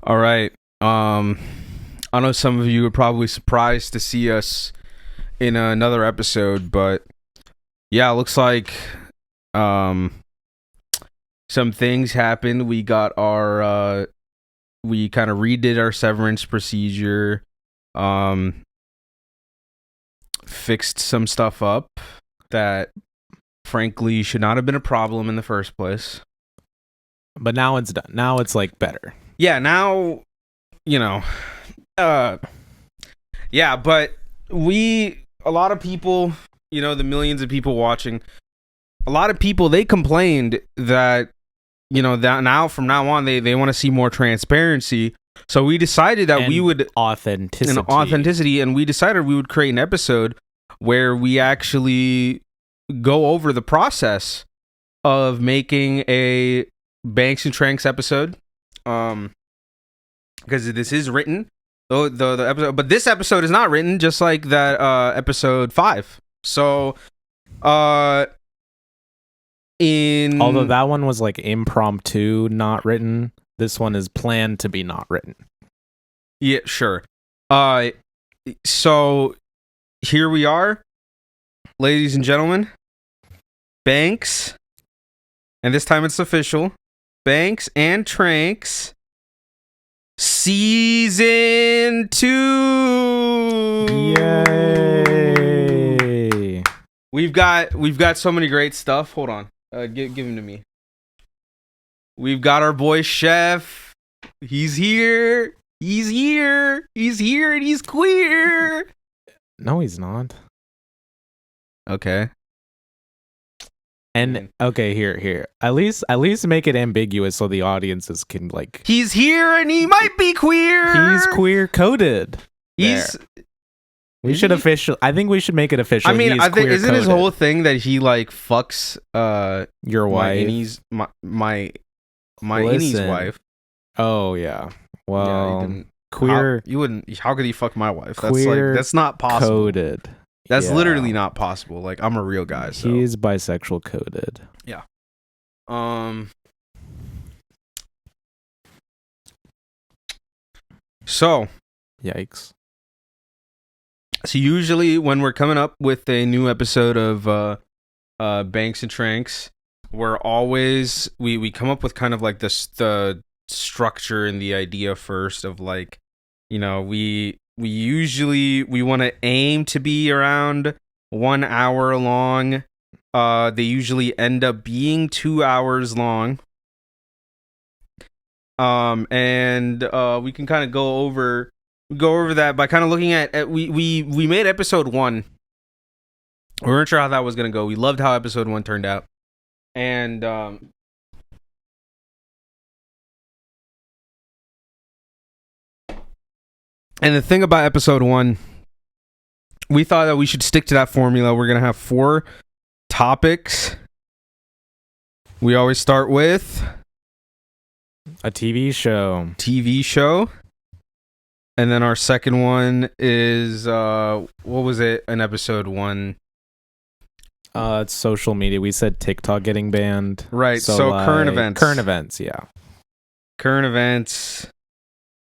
All right. I know some of you are probably surprised to see us in another episode, but yeah, it looks like some things happened. We got our we kind of redid our severance procedure, fixed some stuff up that frankly should not have been a problem in the first place. But now it's done. Now it's like better. Yeah, now, you know, yeah, but a lot of people, the millions of people watching, a lot of people, they complained that, that from now on, they want to see more transparency. So we decided that we would authenticity, and we decided we would create an episode where we actually go over the process of making a Banks and Tranks episode, because this is written, the episode, but this episode is not written, just like that episode 5. So, although that one was like impromptu, not written, this one is planned to be not written. Yeah, sure. So here we are, ladies and gentlemen. Banks, and this time it's official. Banks and Tranks Season 2. Yay! We've got so many great stuff. Hold on. Give him to me. We've got our boy Chef. He's here. He's here, and he's queer. No, he's not. Okay. And okay, here. At least make it ambiguous so the audiences can like. He's here and he might be queer. He's queer coded. I think we should make it official. I mean, isn't his whole thing that he like fucks your wife? My innie's wife. Oh yeah. Well, yeah, queer. How could he fuck my wife? That's not possible. Coded. That's literally not possible. Like, I'm a real guy. So. He's bisexual coded. Yeah. So. Yikes. So usually when we're coming up with a new episode of Banks and Tranks, we're always we come up with kind of like the structure and the idea first of like, we want to aim to be around 1 hour long. They usually end up being 2 hours long. And we can kind of go over that by kind of looking at we made episode 1. We weren't sure how that was gonna go. We loved how episode 1 turned out, and the thing about episode 1, we thought that we should stick to that formula. We're going to have 4 topics. We always start with a TV show. And then our second one is, what was it in episode 1? It's social media. We said TikTok getting banned. Right. So current events. Current events, yeah. Current events.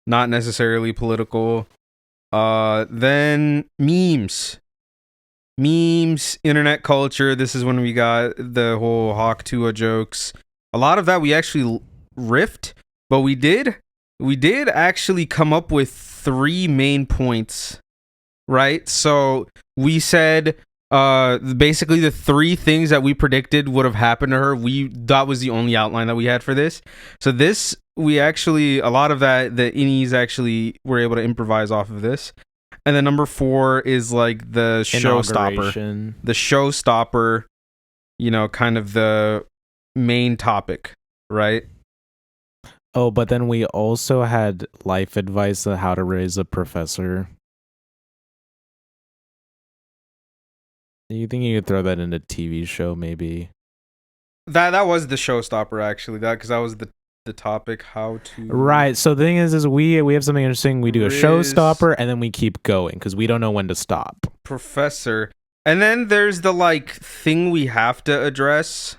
Not necessarily political. Then memes, internet culture. This is when we got the whole Hawk Tua jokes. A lot of that we actually riffed, but we did actually come up with 3 main points, right? So we said basically the 3 things that we predicted would have happened to her. That was the only outline that we had for this. So this, we actually, a lot of that, the innies actually were able to improvise off of this. And then number 4 is like the showstopper. The showstopper, kind of the main topic, right? Oh, but then we also had life advice on how to raise a professor. Do you think you could throw that in a TV show, maybe? That was the showstopper, actually. Because that was the topic, how to... Right, so the thing is we have something interesting. We do a showstopper, and then we keep going, because we don't know when to stop. Professor. And then there's the, like, thing we have to address.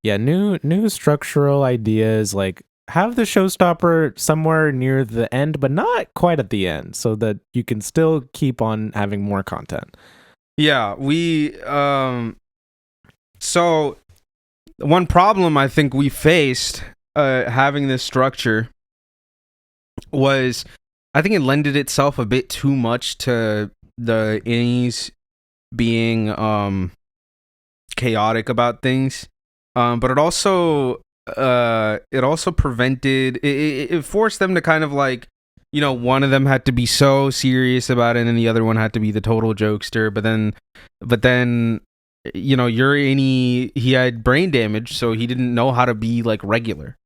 Yeah, new structural ideas, like have the showstopper somewhere near the end, but not quite at the end, so that you can still keep on having more content. Yeah, so one problem I think we faced having this structure was I think it lended itself a bit too much to the innies being chaotic about things. But it also prevented it forced them to kind of like, you know, one of them had to be so serious about it and the other one had to be the total jokester, but then you know, he had brain damage, so he didn't know how to be like regular.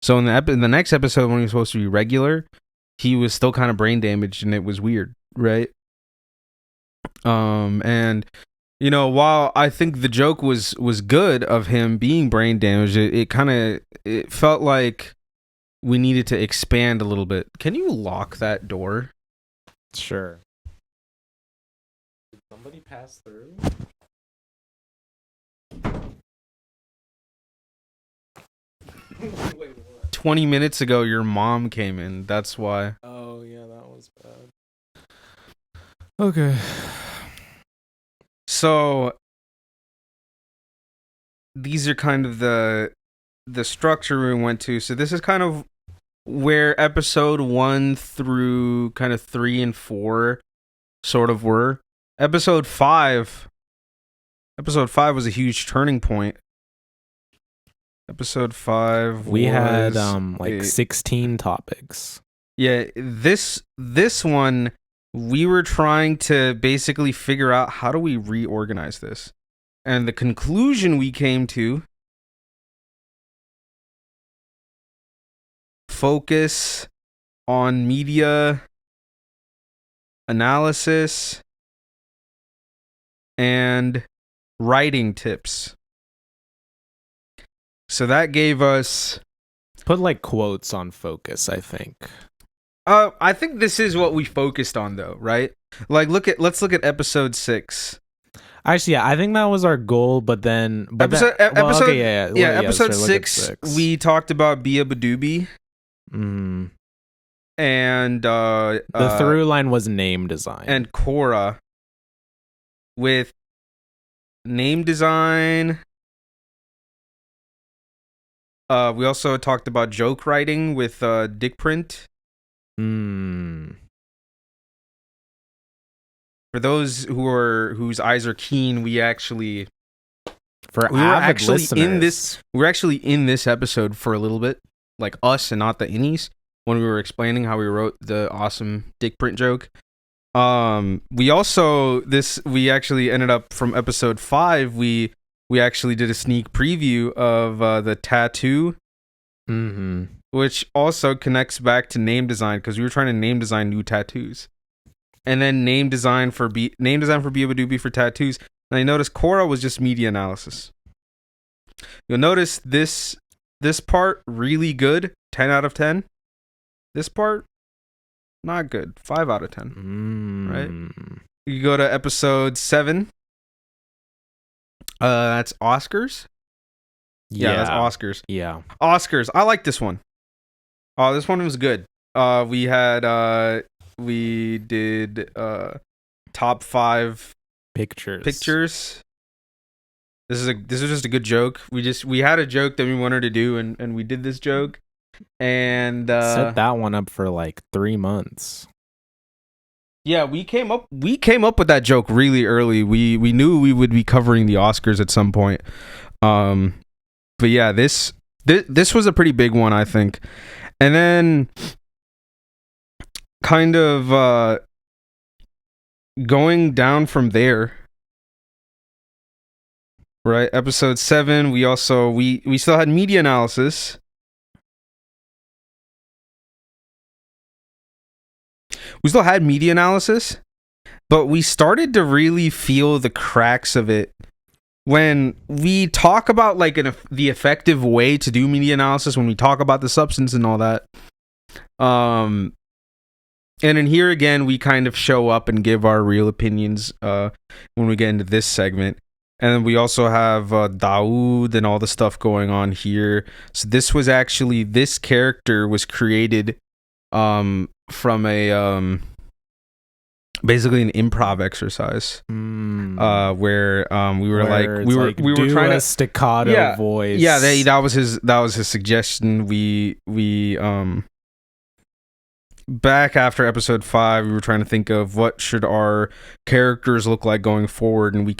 So in the next episode when he was supposed to be regular, he was still kind of brain damaged and it was weird, right? And you know, while I think the joke was good of him being brain damaged, it felt like we needed to expand a little bit. Can you lock that door? Sure. Did somebody pass through? Wait, what? 20 minutes ago, your mom came in. That's why. Oh, yeah, that was bad. Okay. So, these are kind of the structure we went to. So, this is kind of where episode 1 through kind of 3 and 4 sort of were. Episode 5 was a huge turning point. Episode 5 we had like 16 topics. Yeah, this one we were trying to basically figure out how do we reorganize this. And the conclusion we came to, focus on media analysis and writing tips. So that gave us... Put like quotes on focus, I think. I think this is what we focused on though, right? Like let's look at episode 6. Actually, yeah, I think that was our goal, but then episode 6 we talked about Bia Badoobie. Mm. And the through line was name design. And Cora with name design. We also talked about joke writing with Dick Print. For those whose eyes are keen, we were actually in this episode for a little bit, like us and not the innies, when we were explaining how we wrote the awesome Dick Print joke. We actually ended up from episode 5. We actually did a sneak preview of the tattoo, which also connects back to name design because we were trying to name design new tattoos, and then name design for Bia Badoobie for tattoos. And I noticed Cora was just media analysis. You'll notice this part really good, 10 out of 10. This part not good, 5 out of 10. Right? You go to episode 7. That's Oscars. Yeah, that's Oscars. Yeah, Oscars. I like this one. Oh, this one was good. We did top 5 pictures. This is just a good joke. We had a joke that we wanted to do, and we did this joke, and set that one up for like 3 months. Yeah, we came up with that joke really early. We knew we would be covering the Oscars at some point. But yeah, this was a pretty big one, I think. And then kind of going down from there. Right, episode 7, we still had media analysis. We still had media analysis, but we started to really feel the cracks of it when we talk about like the effective way to do media analysis, when we talk about the substance and all that. And in here again, we kind of show up and give our real opinions when we get into this segment. And then we also have Daoud and all the stuff going on here. So this character was created from a basically an improv exercise where we were trying to staccato voice. Yeah, that was his suggestion. We back after episode 5, we were trying to think of what should our characters look like going forward, and we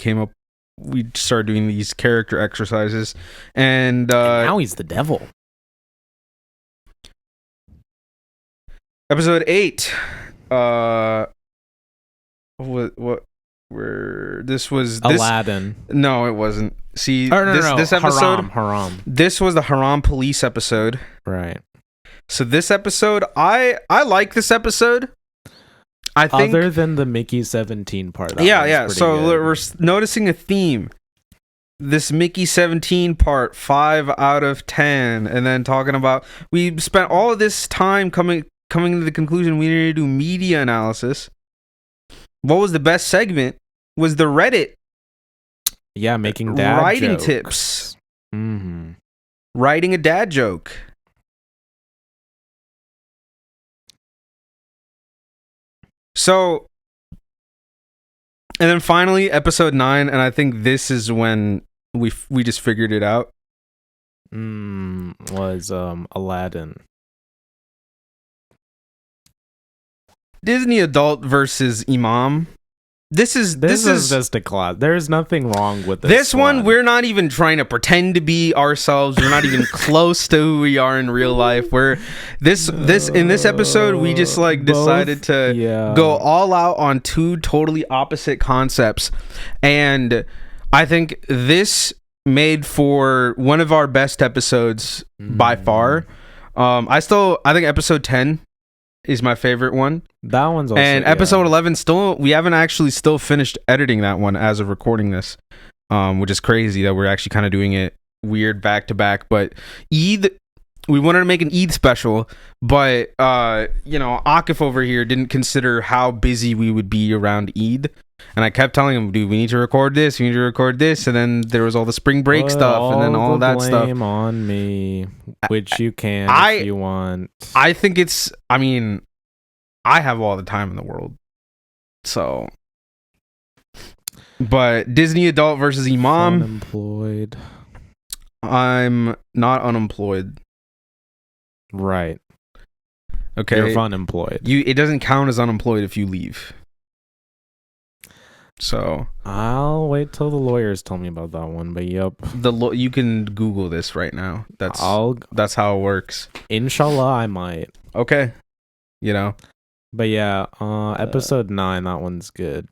started doing these character exercises, and now he's the devil. Episode 8, where this was Aladdin. No, it wasn't. See, no, this episode, Haram. This was the Haram Police episode, right? So this episode, I like this episode. I think, other than the Mickey 17 part. Yeah. So good. We're noticing a theme. This Mickey 17 part, 5 out of 10, and then talking about we spent all of this time coming to the conclusion we need to do media analysis. What was the best segment? Was the Reddit? Yeah, making dad writing jokes. Tips. Mm-hmm. Writing a dad joke. So, and then finally, episode 9, and I think this is when we just figured it out. Was Aladdin. Disney adult versus Imam. This is just a class. There's nothing wrong with this one. We're not even trying to pretend to be ourselves. We're not even close to who we are in real life. We're this in this episode we just decided to go all out on 2 totally opposite concepts, and I think this made for one of our best episodes by far. I think episode 10 is my favorite one. That one's also, and episode 11 we haven't actually still finished editing that one as of recording this, which is crazy that we're actually kind of doing it weird back to back. But Eid, we wanted to make an Eid special, but Akif over here didn't consider how busy we would be around Eid, and I kept telling him, dude, we need to record this, and then there was all the spring break stuff, and then all that stuff. Blame on me, which you can if you want. I think I have all the time in the world. So, but Disney adult versus Imam. Unemployed. I'm not unemployed. Right. Okay. You're unemployed. It doesn't count as unemployed if you leave. So I'll wait till the lawyers tell me about that one. But yep, you can Google this right now. That's how it works. Inshallah, I might. Okay. But yeah, episode 9, that one's good.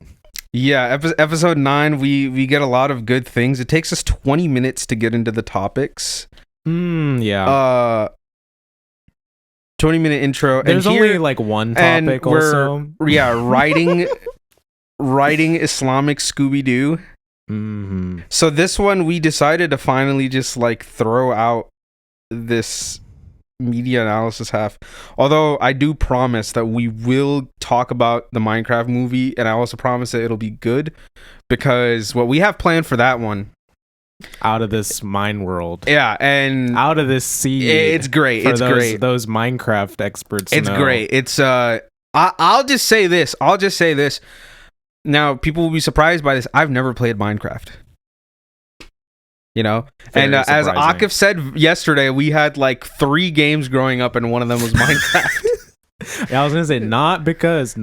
Yeah, episode 9, we get a lot of good things. It takes us 20 minutes to get into the topics. Yeah. 20-minute intro. There's only one topic also. Yeah, writing Islamic Scooby-Doo. Mm-hmm. So this one we decided to finally just throw out this media analysis half, although I do promise that we will talk about the Minecraft movie, and I also promise that it'll be good, because what we have planned for that one, out of this mine world, and out of this sea, it's great. It's great. Those Minecraft experts it's know. Great. It's I'll just say this now, people will be surprised by this. I've never played Minecraft. And as Akif said yesterday, we had 3 games growing up, and one of them was Minecraft. Yeah, I was gonna say not because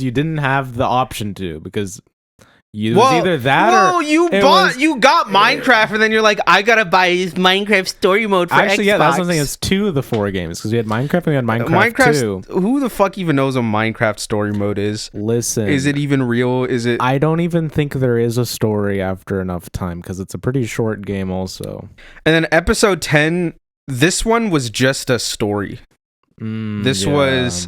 you didn't have the option to, because it was either that or you got Minecraft, and then you're like, I gotta buy this Minecraft story mode for Xbox. Yeah, that's something. It's 2 of the 4 games, because we had Minecraft and we had Minecraft 2. Who the fuck even knows what Minecraft story mode is? Listen, is it even real? Is it? I don't even think there is a story after enough time, because it's a pretty short game also. And then episode 10, this one was just a story. This was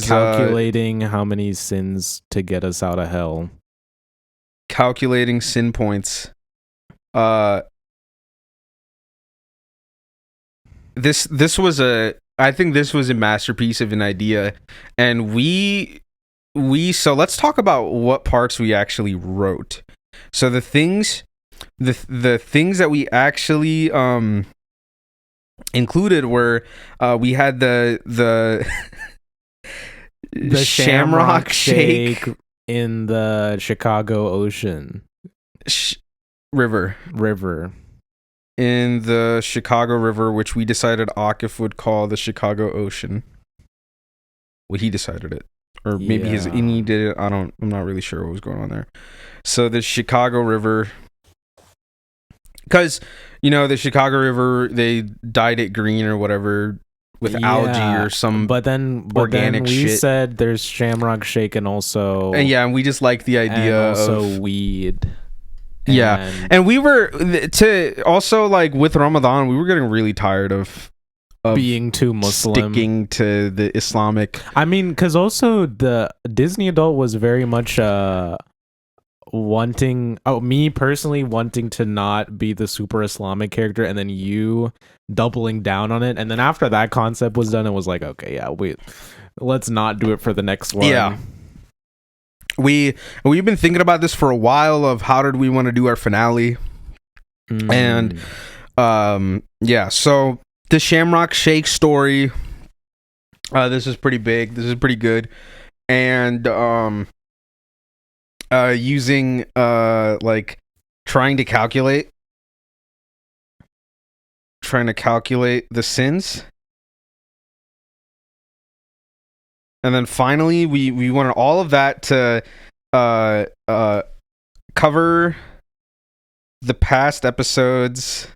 calculating how many sins to get us out of hell. Calculating sin points. This was I think this was a masterpiece of an idea, and so let's talk about what parts we actually wrote. So the things that we actually included were we had the Shamrock Shake in the Chicago Ocean River. In the Chicago River, which we decided Akif would call the Chicago Ocean. Well, he decided it. Or maybe his INI did it. I'm not really sure what was going on there. So the Chicago River, because the Chicago River, they dyed it green or whatever with algae or some organic we shit. Said there's Shamrock Shake and also and we just like the idea and also of weed. And we were to also like with Ramadan, we were getting really tired of being too Muslim, sticking to the Islamic. I mean, because also the Disney adult was very much me personally wanting to not be the super Islamic character, and then you doubling down on it, and then after that concept was done, it was like, okay, let's not do it for the next one. Yeah. We've been thinking about this for a while of how did we want to do our finale. And so the Shamrock Shake story, this is pretty big, this is pretty good, and using like trying to calculate the sins. And then finally, we wanted all of that to cover the past episodes.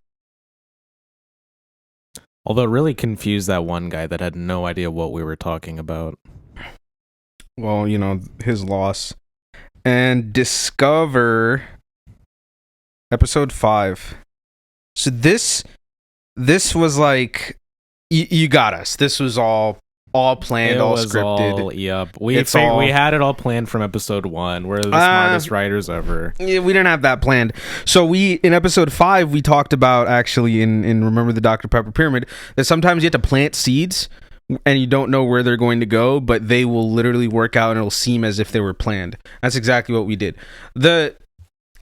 Although it really confused that one guy that had no idea what we were talking about. Well, his loss. And discover episode 5. So this was like, you got us. This was all planned, all scripted. We had it all planned from episode 1. We're the smartest writers ever. Yeah, we didn't have that planned. So in episode 5, we talked about actually in Remember the Dr. Pepper Pyramid that sometimes you have to plant seeds and you don't know where they're going to go, but they will literally work out and it'll seem as if they were planned. That's exactly what we did.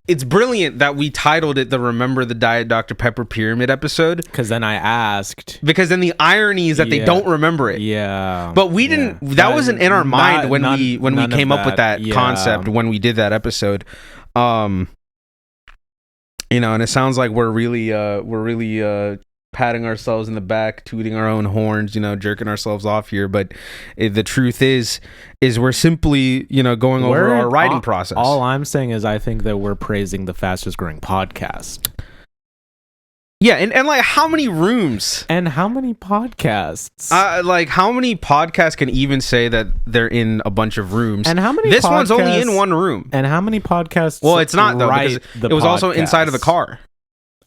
It's brilliant that we titled it the Remember the Diet Dr. Pepper Pyramid episode. Because then I asked. Because then the irony is that they don't remember it. Yeah. But we didn't. That wasn't in our mind when we came up with that concept when we did that episode. And it sounds like we're really patting ourselves in the back, tooting our own horns, jerking ourselves off here. But the truth is we're simply, going over our writing process. All I'm saying is I think that we're praising the fastest growing podcast. Yeah, and like how many rooms? And how many podcasts? Like how many podcasts can even say that they're in a bunch of rooms? And how many This one's only in one room. And how many podcasts? Well, it's not though, because it was also inside of the car.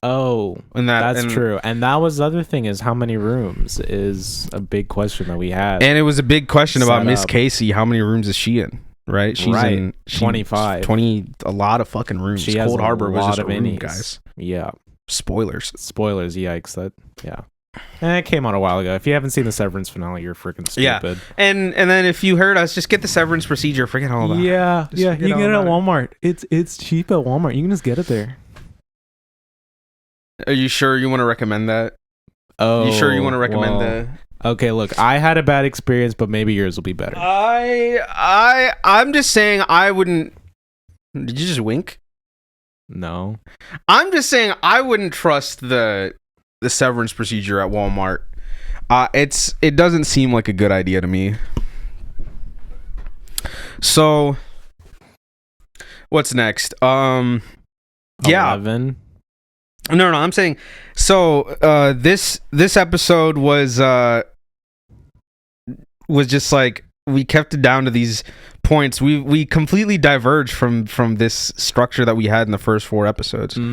Oh, that's true. And that was the other thing, is how many rooms is a big question that we had. And it was a big question about Miss Casey. How many rooms is she in? Right? She's in 25. 20, a lot of fucking rooms. She has Cold Harbor was just a room, innings. guys. Yeah. Spoilers, yikes. It came out a while ago. If you haven't seen the Severance finale, you're freaking stupid. Yeah. And then if you heard us, just get the Severance procedure. Forget all that. Yeah. You can get it at Walmart. It's cheap at Walmart. You can just get it there. Are you sure you want to recommend that? Oh, you sure you want to recommend that? Okay, look, I had a bad experience, but maybe yours will be better. I'm just saying I wouldn't. Did you just wink? No. I'm just saying I wouldn't trust the Severance procedure at Walmart. It doesn't seem like a good idea to me. So, what's next? 11. No, I'm saying so this episode was just like we kept it down to these points. We completely diverged from this structure that we had in the first 4 episodes. We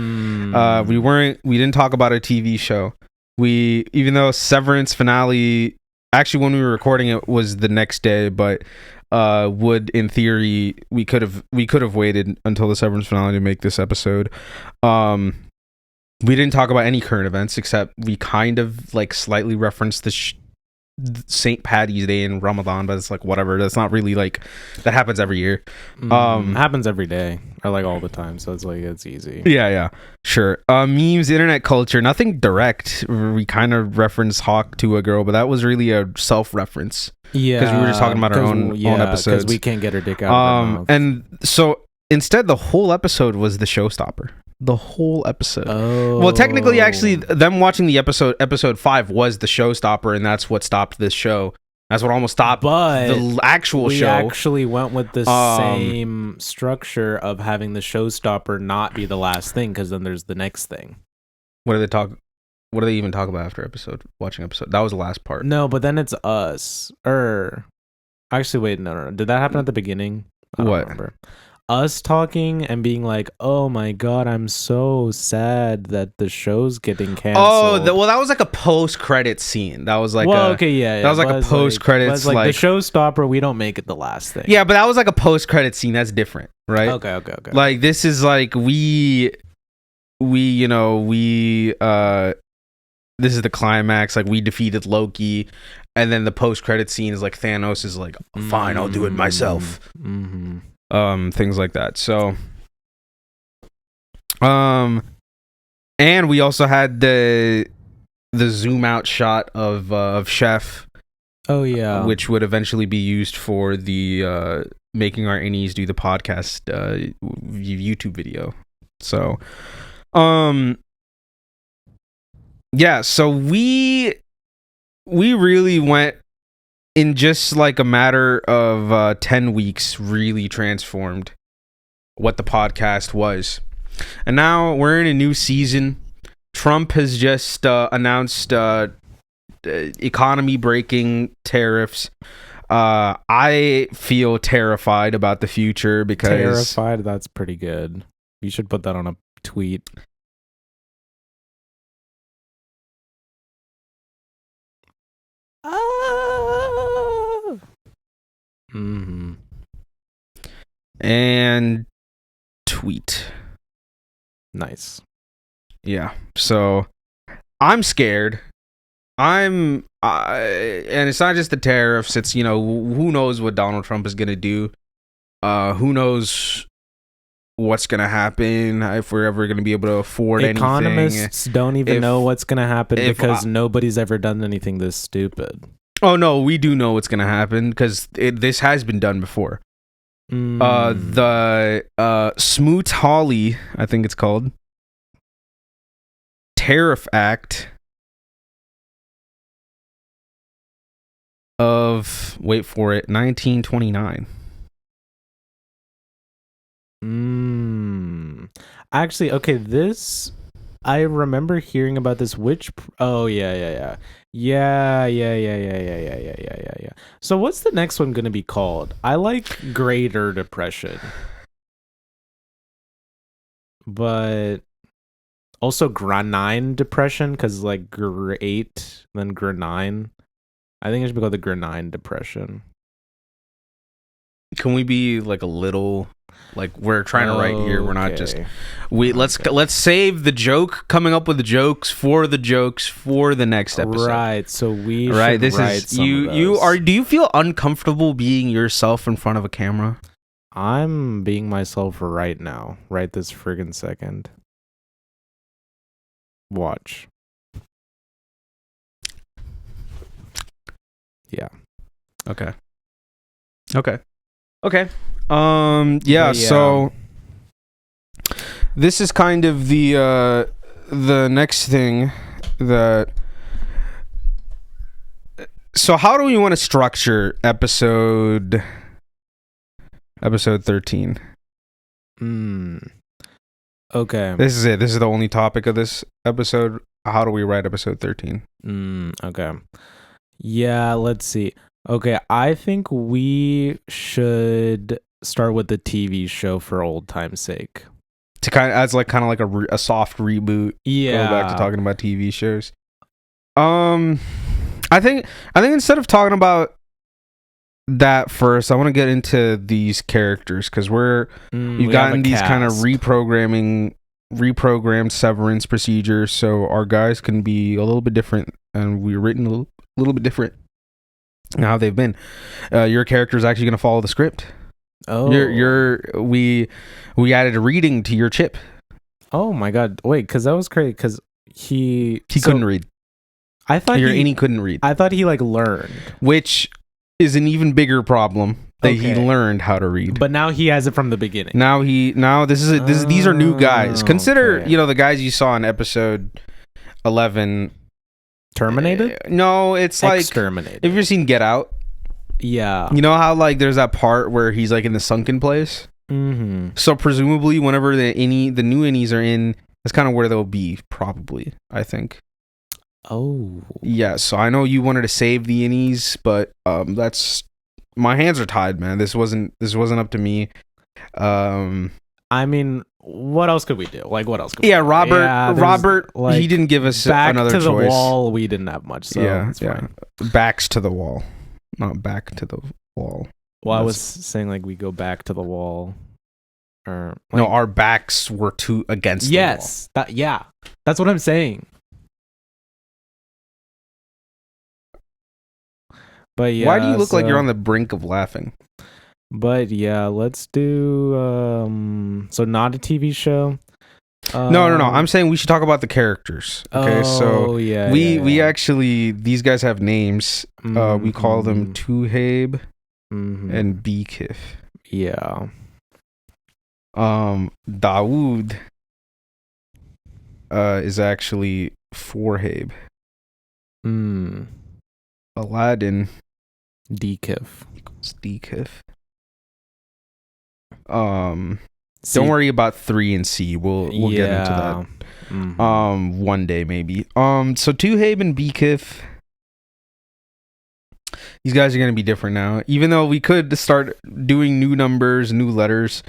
didn't talk about a TV show. Even though Severance finale, actually when we were recording it was the next day, but would in theory we could have waited until the Severance finale to make this episode. We didn't talk about any current events, except we kind of like slightly referenced St. Patty's Day and Ramadan, but it's like whatever. That's not really like that happens every year. Happens every day or like all the time, so it's like it's easy. Yeah, sure. Memes, internet culture, nothing direct. We kind of referenced Hawk to a girl, but that was really a self-reference. Yeah, because we were just talking about our own episodes. Because we can't get her dick out of her mouth. And so instead, the whole episode was the showstopper. The whole episode. Oh. Well, technically, actually, them watching the episode 5 was the showstopper, and that's what stopped this show. That's what almost stopped the actual show. We actually went with the same structure of having the showstopper not be the last thing, because then there's the next thing. What do they even talk about after watching episode? That was the last part. No, but then it's us. Actually, wait, no. Did that happen at the beginning? I don't remember. Us talking and being like, oh my god, I'm so sad that the show's getting canceled. Oh, well, that was like a post-credit scene. That was like that was like a post-credits like the showstopper, we don't make it the last thing. Yeah, but that was like a post-credit scene. That's different, right? Okay. Like this is like this is the climax. Like we defeated Loki, and then the post-credit scene is like Thanos is like, fine, I'll do it myself. Mm-hmm. Things like that. So, and we also had the zoom out shot of Chef. Oh yeah, which would eventually be used for the making our innies do the podcast YouTube video. So, yeah. So we really went. In just like a matter of 10 weeks, really transformed what the podcast was. And now we're in a new season. Trump has just announced economy-breaking tariffs. I feel terrified about the future because... Terrified? That's pretty good. You should put that on a tweet. Mm-hmm. And tweet. Nice. Yeah. So I'm scared. And it's not just the tariffs. It's, who knows what Donald Trump is going to do. Who knows what's going to happen, if we're ever going to be able to afford anything. Economists don't even know what's going to happen because nobody's ever done anything this stupid. Oh no, we do know what's gonna happen because this has been done before. The Smoot-Hawley, I think it's called, Tariff Act of 1929. Actually, okay, this I remember hearing about this. Yeah. So what's the next one going to be called? I like Greater Depression, but also Granine Depression, because like great, then Granine. I think it should be called the Granine Depression. Can we be like a little... Like we're trying to write here, we're not just let's save the joke, coming up with the jokes for the next episode. Right. So we should write some of those. Do you feel uncomfortable being yourself in front of a camera? I'm being myself right now. Right this friggin' second. Watch. Yeah. Okay. So this is kind of the next thing that... So how do we want to structure episode 13? Okay. This is it. This is the only topic of this episode. How do we write episode 13? Okay. Yeah, let's see. Okay, I think we should start with the TV show for old time's sake. To kind of like a soft reboot. Yeah. Go back to talking about TV shows. I think instead of talking about that first, I want to get into these characters because we've gotten these kind of reprogrammed severance procedures, so our guys can be a little bit different, and we're written a little bit different and how they've been. Your character is actually going to follow the script. Oh, we added a reading to your chip. Oh my god! Wait, because that was crazy. Because he couldn't read. I thought he couldn't read. I thought he like learned, which is an even bigger problem that he learned how to read. But now he has it from the beginning. These are new guys. Consider the guys you saw in episode 11. Terminated? No, it's like Exterminated. Have you ever seen Get Out? Yeah. You know how like there's that part where he's like in the sunken place? Mm-hmm. So presumably whenever the new innies are in, that's kind of where they'll be, probably, I think. Oh. Yeah, so I know you wanted to save the innies, but that's my hands are tied, man. This wasn't up to me. I mean, what else could we do? Like, what else could we do? Robert, like, he didn't give us another choice. Back to the wall, we didn't have much, so it's fine. Backs to the wall. Not back to the wall. Well, I was saying like we go back to the wall. Or like, no, our backs were against the wall. Yes. That's what I'm saying. But yeah, why do you look like you're on the brink of laughing? But yeah, let's do so not a TV show. No. I'm saying we should talk about the characters. Okay, we actually, these guys have names. We call them Tuhaib and Akif. Yeah. Dawood is actually Forhaib. Aladdin Akif. equals Akif. Don't worry about 3 and C. We'll get into that. One day maybe. So Tuhaib and Akif, these guys are gonna be different now. Even though we could start doing new numbers, new letters,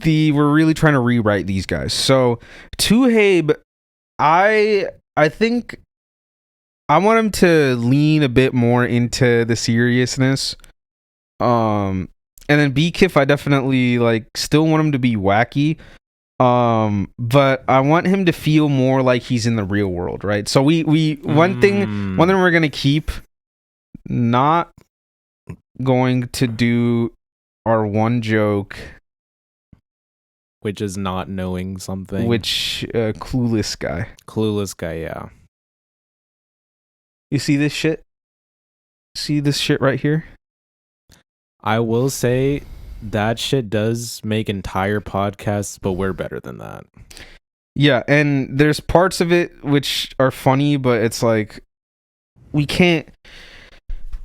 we're really trying to rewrite these guys. So Tuhaib, I think I want him to lean a bit more into the seriousness. And then Akif, I definitely still want him to be wacky. But I want him to feel more like he's in the real world, right? So one thing we're gonna keep, not going to do our one joke, which is not knowing something. Clueless guy, yeah. You see this shit? See this shit right here? I will say that shit does make entire podcasts, but we're better than that. Yeah, and there's parts of it which are funny, but it's like we can't.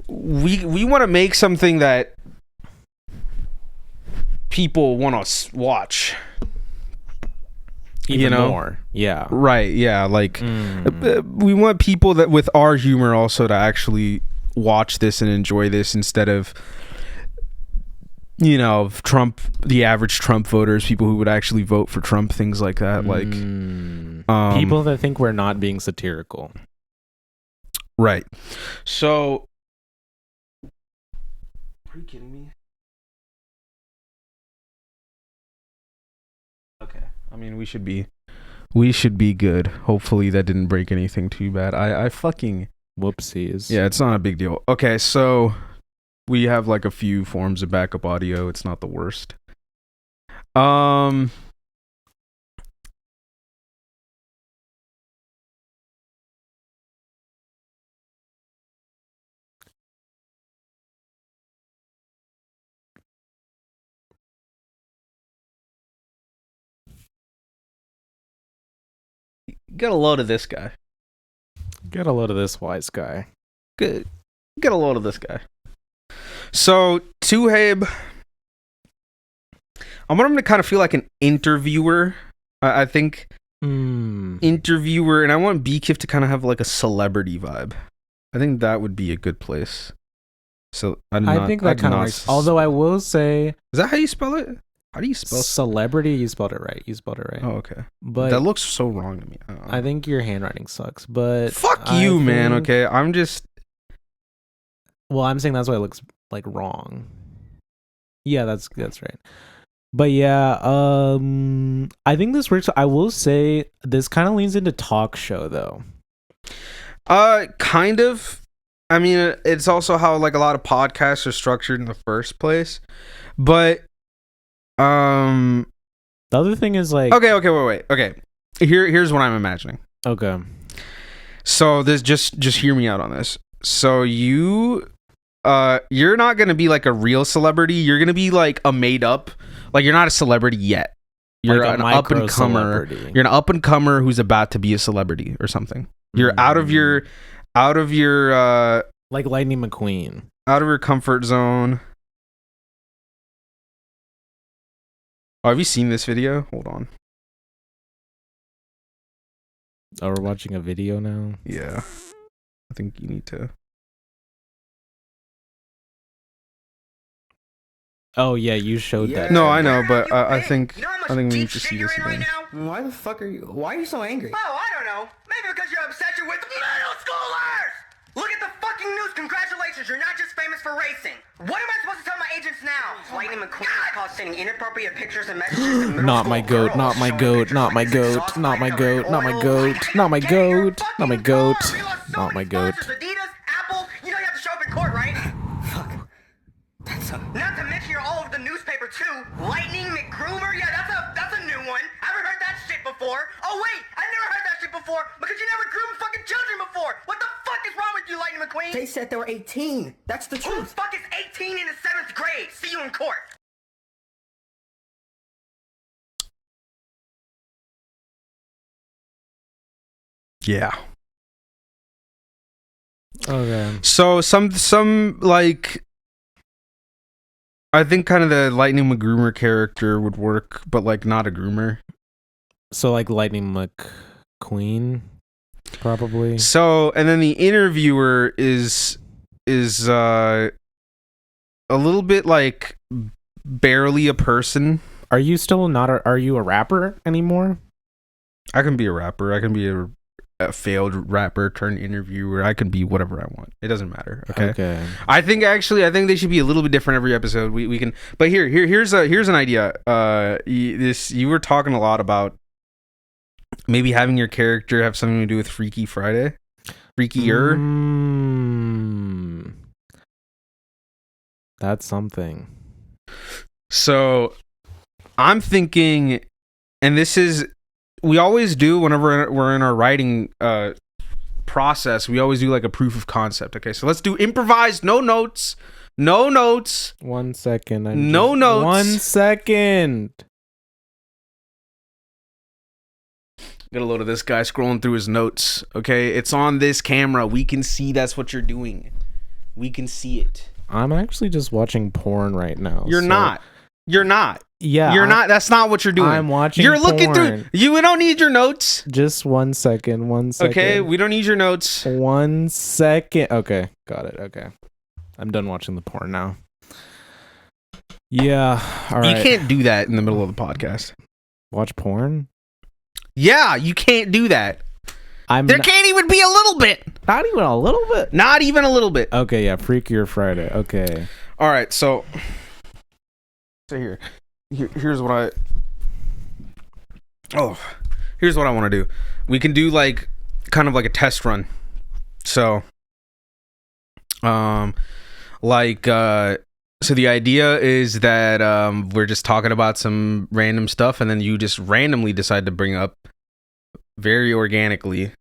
We want to make something that people want to watch. Even more. Yeah. Right, yeah. We want people that with our humor also to actually watch this and enjoy this instead of Trump, the average Trump voters, people who would actually vote for Trump, things like that. People that think we're not being satirical. Right. So, are you kidding me? Okay. I mean, we should be good. Hopefully that didn't break anything too bad. I fucking whoopsies. Yeah, it's not a big deal. Okay, so we have a few forms of backup audio. It's not the worst. Get a load of this guy. Get a load of this wise guy. Get a load of this guy. So, Tuhaib, I want him to kind of feel like an interviewer. I think interviewer, and I want Akif to kind of have a celebrity vibe. I think that would be a good place. So I think that kind of works. Although I will say, is that how you spell it? How do you spell celebrity? You spelled it right. Oh, okay. But that looks so wrong to me. I think your handwriting sucks. But fuck you, man. Okay, I'm just. Well, I'm saying that's why it looks wrong. Yeah, that's right. But yeah, I think this works. I will say this kind of leans into talk show though. Kind of. I mean, it's also how like a lot of podcasts are structured in the first place. But the other thing is like okay, wait. Okay. Here's what I'm imagining. Okay. So this just hear me out on this. So you're not going to be like a real celebrity. You're going to be like a made up. Like you're not a celebrity yet. You're like an up and comer. You're an up and comer who's about to be a celebrity or something. You're out of your like Lightning McQueen. Out of your comfort zone. Oh, have you seen this video? Hold on. Oh, we're watching a video now? Yeah. I think you need to. Oh yeah, you showed that. No, I know, but I think we need to see this again. Why the fuck are you so angry? Oh, I don't know. Maybe because you're upset you're with middle schoolers! Look at the fucking news. Congratulations, you're not just famous for racing. What am I supposed to tell my agents now? Lightning McQueen is caught sending inappropriate pictures and messages to middle Not school my goat, girls, not my showing goat, pictures not of my his goat, exhaust not my pipe goat, covered not my in oil, goat, lightning not my getting your goat, fucking not my car. goat, We lost so not many my goat. sponsors, Adidas, Apple, you know you have to show up in court, right? Fuck. That's a... Not to mention you're all over the newspaper too. Lightning McGroomer? Yeah, that's a new one. I haven't heard that shit before. Oh wait, I never heard that shit before because you never groomed fucking children before. What the fuck is wrong with you, Lightning McQueen? They said they were 18. That's the Who the truth. fuck is 18 in the 7th grade? See you in court. Yeah. Okay. So some like I think kind of the Lightning McGroomer character would work, but like not a groomer. So like Lightning McQueen, probably. So and then the interviewer is a little bit like barely a person. Are you still not? Are you a rapper anymore? I can be a rapper. I can be a failed rapper turned interviewer. I can be whatever I want. It doesn't matter. Okay. I think they should be a little bit different every episode. We can. But here's an idea. You were talking a lot about maybe having your character have something to do with Freaky Friday, Freakier. That's something. So I'm thinking, and this is. We always do whenever we're in our writing process. We always do like a proof of concept. Okay, so let's do improvised, no notes. 1 second. No notes. 1 second. Get a load of this guy scrolling through his notes. Okay, it's on this camera. We can see that's what you're doing. We can see it. I'm actually just watching porn right now. You're not. Yeah, you're not. That's not what you're doing. I'm watching. You're looking porn. through. We don't need your notes. Just 1 second. 1 second. Okay, we don't need your notes. 1 second. Okay, got it. Okay, I'm done watching the porn now. Yeah, all right. You can't do that in the middle of the podcast. Watch porn? Yeah, you can't do that. Can't even be a little bit. Not even a little bit. Not even a little bit. Okay, yeah, Freakier Friday. Okay. All right, so here's what here's what I want to do. We can do like kind of like a test run. So so the idea is that we're just talking about some random stuff and then you just randomly decide to bring up very organically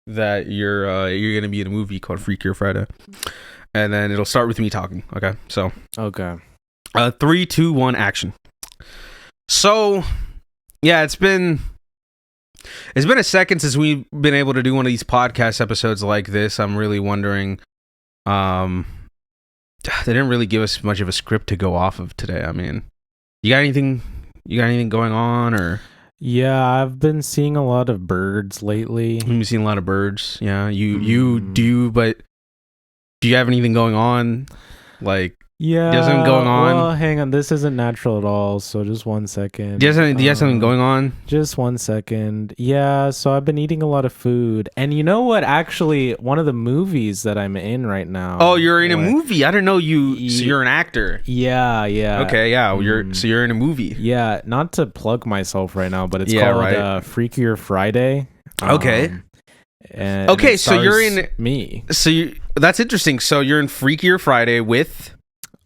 that you're going to be in a movie called Freakier Friday. And then it'll start with me talking. Okay. So okay. 3, 2, 1, action. So, yeah, it's been a second since we've been able to do one of these podcast episodes like this. I'm really wondering. They didn't really give us much of a script to go off of today. I mean, you got anything going on or? Yeah, I've been seeing a lot of birds lately. You've been seeing a lot of birds. Yeah, you do, but do you have anything going on? Like. Yeah. Do you have something going on? Well, hang on. This isn't natural at all. So just 1 second. Do you have something going on? Just 1 second. Yeah. So I've been eating a lot of food. And you know what? Actually, one of the movies that I'm in right now. Oh, you're in a movie? I didn't know you. So you're an actor. Yeah. Okay. Yeah. You're in a movie. Yeah. Not to plug myself right now, but it's called Freakier Friday. Okay. And Okay, it so you're stars in- me. So that's interesting. So you're in Freakier Friday with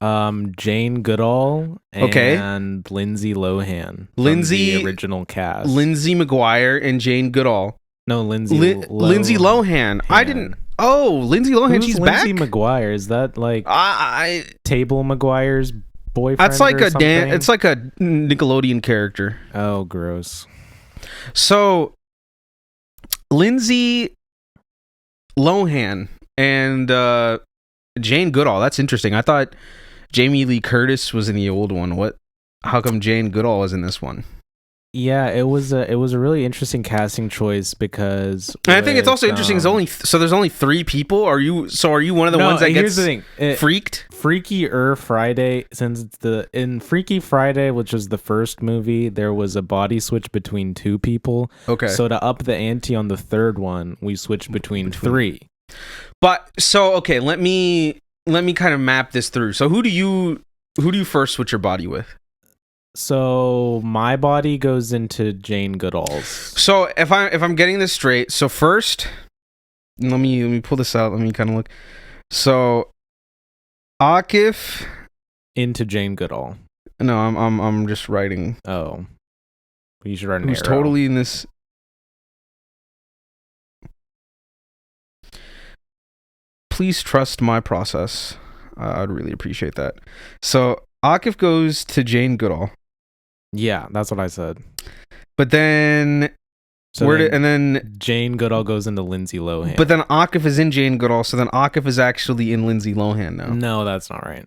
Jane Goodall Okay. and Lindsay Lohan. from Lindsay- the original cast. Lindsay McGuire and Jane Goodall. No, Lindsay. Lindsay Lohan. I didn't. Oh, Lindsay Lohan. Who's She's Lindsay back. McGuire? Is that like I Table McGuire's boyfriend? That's like or a something? It's like a Nickelodeon character. Oh, gross. So Lindsay Lohan and Jane Goodall. That's interesting. I thought Jamie Lee Curtis was in the old one. What? How come Jane Goodall is in this one? Yeah, it was a really interesting casting choice because And I think it's also interesting. There's only 3 people. Are you one of the ones that here's gets the thing. freaked? Freakier Friday, since it's in Freaky Friday, which was the first movie, there was a body switch between 2 people. Okay. So to up the ante on the third one, we switched between 3. But so okay, let me kind of map this through. So who do you first switch your body with? So my body goes into Jane Goodall's. So if I'm getting this straight, so first, let me pull this out. Let me kind of look. So Akif. Into Jane Goodall. No, I'm just writing. Oh, you should write an Who's arrow. totally in this? Please trust my process. I'd really appreciate that. So Akif goes to Jane Goodall, Yeah, that's what I said. but then So and then Jane Goodall goes into Lindsay Lohan. but then Akif is in Jane Goodall, so then Akif is actually in Lindsay Lohan now. No, that's not right.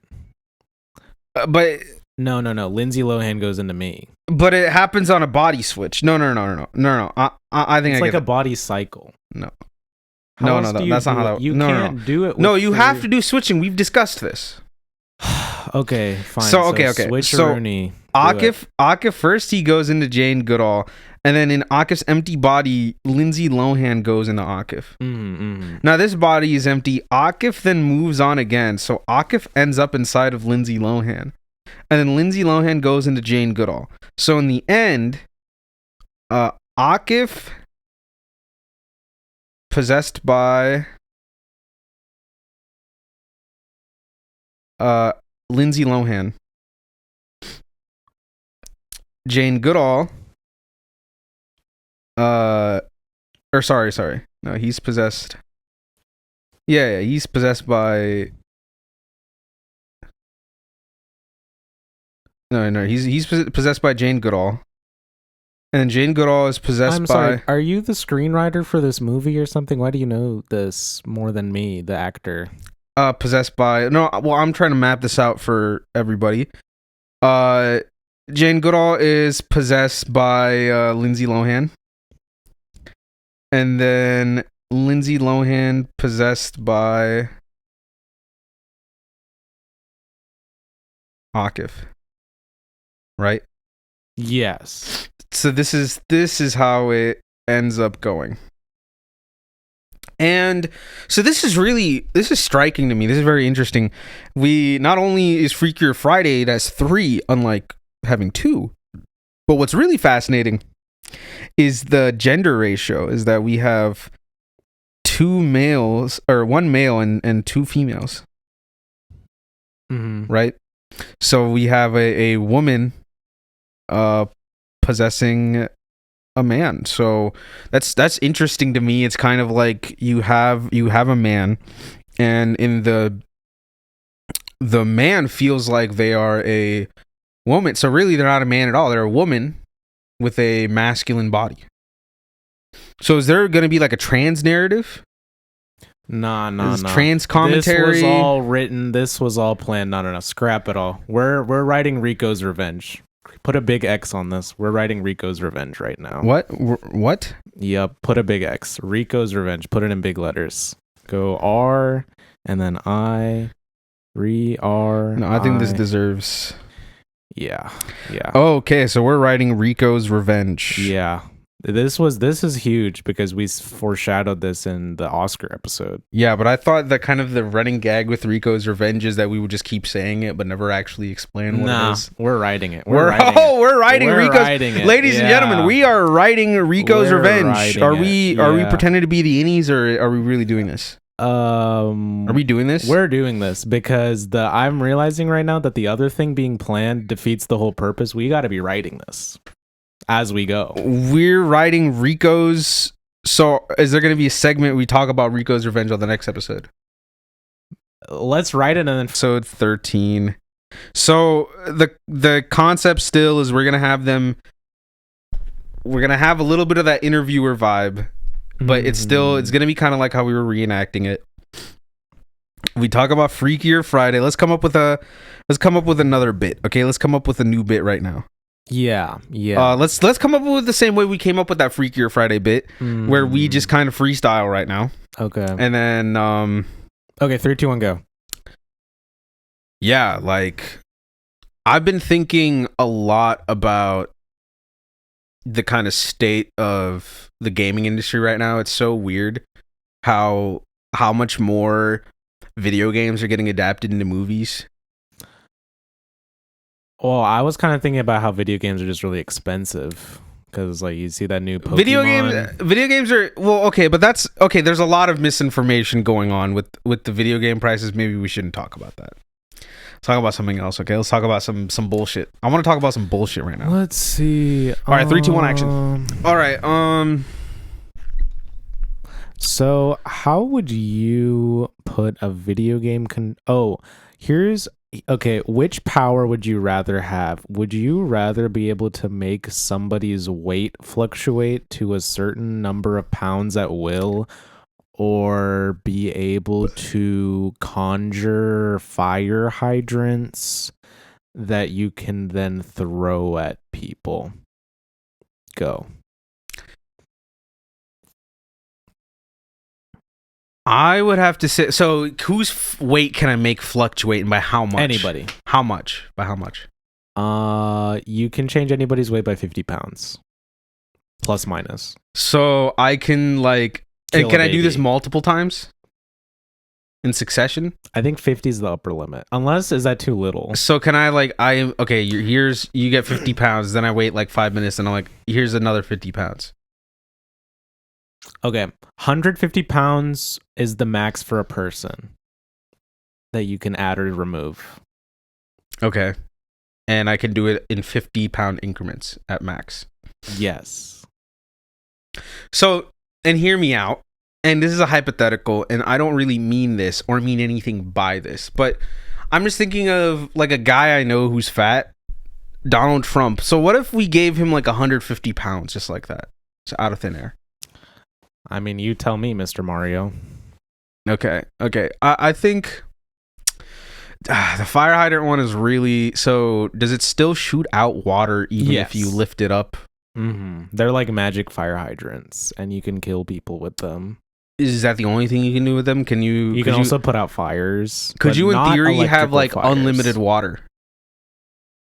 But No. Lindsay Lohan goes into me. it happens on a body switch. No. I think It's I like get a body cycle. No. How No, else no, do you that's not do how it? that- You no, no, can't do it. No, with you have to do switching. We've discussed this. Okay, fine. So, okay. Switcheroony. Akif first he goes into Jane Goodall, and then in Akif's empty body, Lindsay Lohan goes into Akif. Now this body is empty. Akif then moves on again, so Akif ends up inside of Lindsay Lohan, and then Lindsay Lohan goes into Jane Goodall. So in the end, Akif possessed by Lindsay Lohan. Jane Goodall or sorry. No, he's possessed. Yeah, he's possessed by No, he's possessed by Jane Goodall. And then Jane Goodall is possessed I'm by sorry. Are you the screenwriter for this movie or something? Why do you know this more than me, the actor? possessed by no, well, I'm trying to map this out for everybody. Jane Goodall is possessed by Lindsay Lohan. And then Lindsay Lohan possessed by Akif. Right? Yes. So this is how it ends up going. And so this is striking to me. This is very interesting. We not only is Freakier Friday, it has 3, unlike having 2. But what's really fascinating is the gender ratio, is that we have 2 males, or 1 male and 2 females. Mm-hmm. Right? So we have a woman possessing a man. So that's interesting to me. It's kind of like you have a man, and in the man feels like they are a woman. So really they're not a man at all. They're a woman with a masculine body. So is there going to be like a trans narrative? No. Trans commentary. This was all written. This was all planned. No. Scrap it all. We're writing Rico's Revenge. Put a big X on this. We're writing Rico's Revenge right now. What? Yep. Put a big X. Rico's Revenge. Put it in big letters. Go R and then I. R. No, I think this deserves. Yeah. Oh, okay, so we're writing Rico's Revenge. Yeah. This is huge because we foreshadowed this in the Oscar episode. Yeah, but I thought that kind of the running gag with Rico's Revenge is that we would just keep saying it but never actually explain what it is. We're writing it. We're writing Rico's. Ladies and gentlemen, we are writing Rico's Revenge. Are we pretending to be the innies, or are we really doing this? Are we doing this? We're doing this because I'm realizing right now that the other thing being planned defeats the whole purpose. We got to be writing this as we go. We're writing Rico's. So is there going to be a segment we talk about Rico's Revenge on the next episode? Let's write it and then episode 13. So the concept still is we're going to have a little bit of that interviewer vibe, but it's going to be kind of like how we were reenacting it. We talk about Freakier Friday. Let's come up with another bit. Okay, let's come up with a new bit right now. Yeah. Let's come up with the same way we came up with that Freakier Friday bit, where we just kind of freestyle right now. Okay. And then okay, 3, 2, 1, go. Yeah, like I've been thinking a lot about the kind of state of the gaming industry right now. It's so weird how much more video games are getting adapted into movies. Well, I was kind of thinking about how video games are just really expensive because, like, you see that new Pokemon. Video games are okay, but that's okay. There's a lot of misinformation going on with the video game prices. Maybe we shouldn't talk about that. Let's talk about something else. Okay, let's talk about some bullshit. I want to talk about some bullshit right now. Let's see. All right, 3, 2, 1, action. All right. So, how would you put a video game? Okay, which power would you rather have? Would you rather be able to make somebody's weight fluctuate to a certain number of pounds at will, or be able to conjure fire hydrants that you can then throw at people? Go. I would have to say, so whose weight can I make fluctuate and by how much? Anybody. How much? By how much? You can change anybody's weight by 50 pounds. Plus minus. So I can Kill can a I do baby. this multiple times? In succession? I think 50 is the upper limit. Unless, is that too little? So can I you get 50 pounds, then I wait like 5 minutes and I'm like, here's another 50 pounds. Okay. 150 pounds is the max for a person that you can add or remove. Okay. And I can do it in 50-pound increments at max. Yes. So, and hear me out. And this is a hypothetical, and I don't really mean this or mean anything by this, but I'm just thinking of like a guy I know who's fat, Donald Trump. So what if we gave him like 150 pounds just like that? So out of thin air. I mean, you tell me, Mr. Mario. Okay. I think the fire hydrant one is really... So does it still shoot out water even if you lift it up? Mm-hmm. They're like magic fire hydrants, and you can kill people with them. Is that the only thing you can do with them? You can also put out fires. Could you, in theory, have like unlimited water?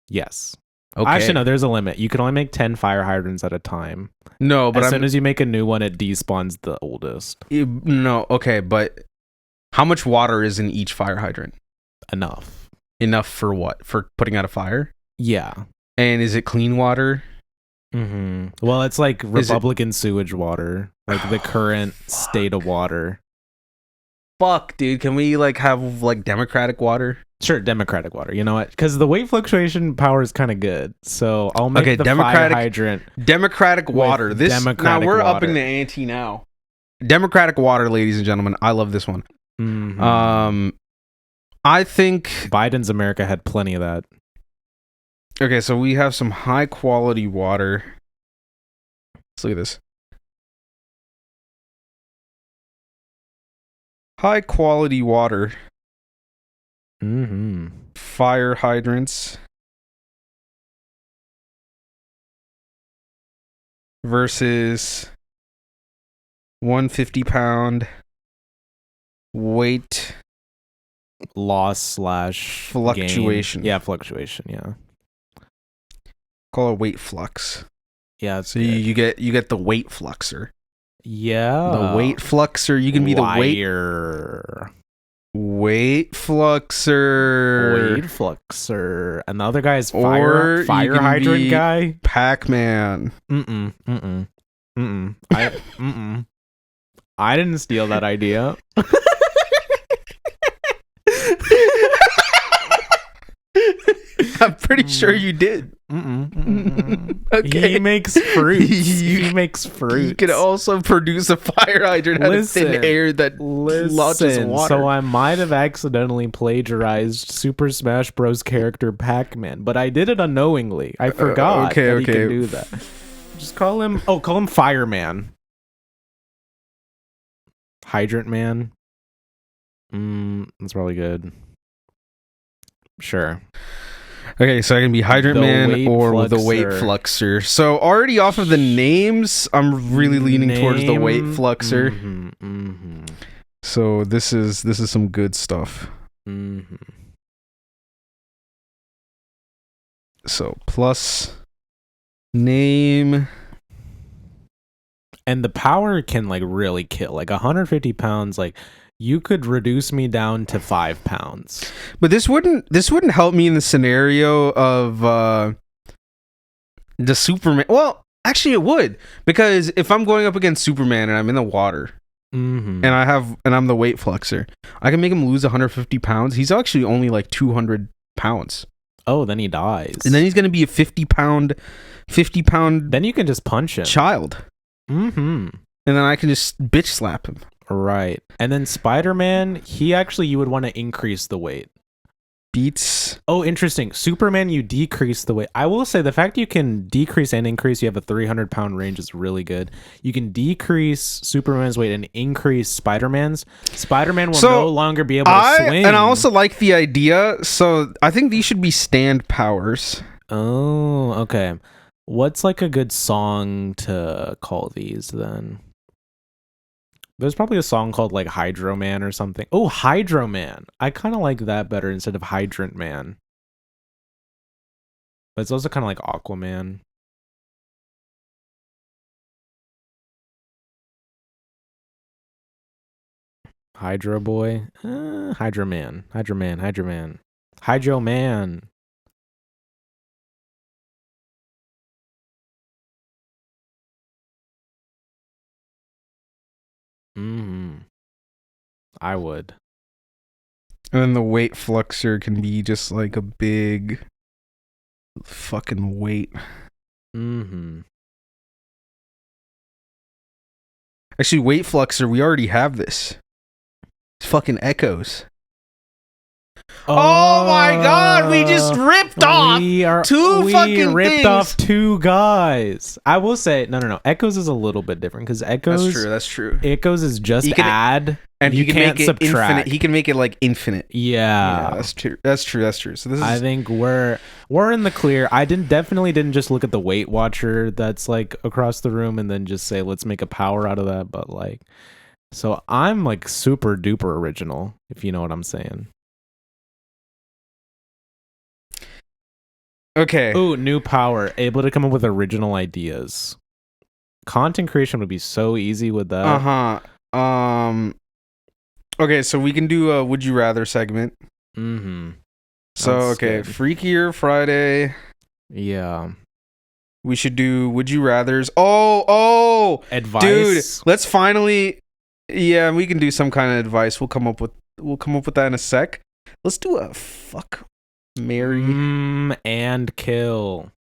Yes. Okay. Actually, no, there's a limit. You can only make 10 fire hydrants at a time. No, but as soon as you make a new one, it despawns the oldest. No, okay, but how much water is in each fire hydrant? Enough. Enough for what? For putting out a fire? Yeah. And is it clean water? Mm-hmm. Well, it's like Republican sewage water, like the current state of water. Fuck, dude. Can we like have like Democratic water? Sure, Democratic water. You know what? Because the weight fluctuation power is kind of good. So I'll make the fire hydrant. Democratic water. Now we're upping the ante now. Democratic water, ladies and gentlemen. I love this one. Mm-hmm. I think Biden's America had plenty of that. Okay, so we have some high quality water. Let's look at this. High quality water. Mm-hmm. Fire hydrants. Versus 150-pound weight loss / fluctuation. Gain. Yeah, fluctuation. Yeah. Call it weight flux. Yeah. So you get the weight fluxer. Yeah. The weight fluxer. You can be the weight fluxer. Weight fluxer. And the other guy is fire hydrant guy. Pac-Man. I didn't steal that idea. I'm pretty sure you did. Okay. He makes fruits. He makes fruits. He could also produce a fire hydrant out of thin air that launches water. So I might have accidentally plagiarized Super Smash Bros. Character Pac-Man, but I did it unknowingly. I forgot that he can do that. Just call him Fireman. Hydrant Man. That's probably good. Sure. Okay, so I can be Hydrant Man or the Weight Fluxer. So already off of the names, I'm really leaning towards the Weight Fluxer. So this is some good stuff. So plus name. And the power can like really kill. Like 150 pounds, like you could reduce me down to 5 pounds. But this wouldn't help me in the scenario of the Superman. Well, actually it would, because if I'm going up against Superman and I'm in the water and I'm the Weight Fluxer, I can make him lose 150 pounds. He's actually only like 200 pounds. Oh, then he dies. And then he's going to be a 50 pound. Then you can just punch him. Child. And then I can just bitch slap him. Right. And then Spider-Man, you would want to increase the weight. Beats. Oh, interesting. Superman, you decrease the weight. I will say the fact you can decrease and increase, you have a 300-pound range is really good. You can decrease Superman's weight and increase Spider-Man's. Spider-Man will no longer be able to swing. And I also like the idea. So I think these should be stand powers. Oh, okay. What's like a good song to call these then? There's probably a song called like Hydro Man or something. Oh, Hydro Man. I kind of like that better instead of Hydrant Man. But it's also kind of like Aquaman. Hydro Boy. Hydro Man. Hydro Man. Hydro Man. Hydro Man. I would. And then the Weight Fluxer can be just like a big fucking weight. Actually, Weight Fluxer, we already have this. It's fucking Echoes. Oh my god, we just ripped off two guys. I will say, no. Echoes is a little bit different because Echoes. That's true. Echoes is just add, and you can't make it subtract. Infinite. He can make it like infinite. Yeah, that's true. That's true. So this is. I think we're in the clear. I definitely didn't just look at the Weight Watcher that's like across the room and then just say let's make a power out of that. But like, so I'm like super duper original, if you know what I'm saying. Okay. Ooh, new power. Able to come up with original ideas. Content creation would be so easy with that. Okay, so we can do a Would You Rather segment. So, that's okay. Good. Freakier Friday. Yeah. We should do Would You Rathers. Oh! Advice. Dude, let's finally... Yeah, we can do some kind of advice. We'll come up with that in a sec. Let's do a fuck... Marry and kill.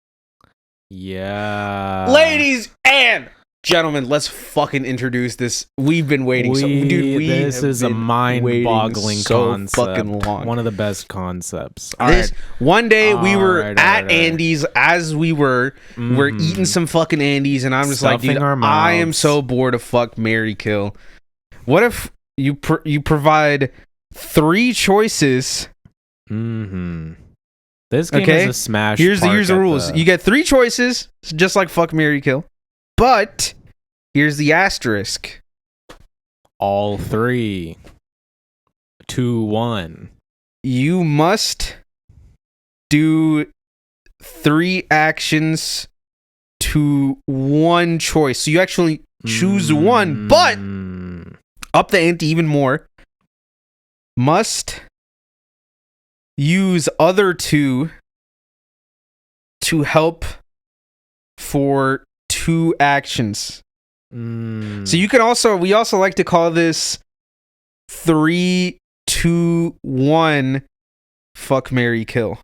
Yeah. Ladies and gentlemen, let's fucking introduce this. We've been waiting. This is a mind-boggling concept. Fucking long. One of the best concepts. One day we were at Andy's as we're eating some fucking Andy's, and I'm just like, dude, I am so bored of fuck, marry, kill. What if you provide 3 choices? This game is a smash. Here's the rules. You get 3 choices, just like fuck, marry, kill. But here's the asterisk. All 3. 2, 1. You must do 3 actions to one choice. So you actually choose one, but up the ante even more. Must use other two to help for two actions. So you can also, we also like to call this 3, 2, 1 fuck, marry, kill.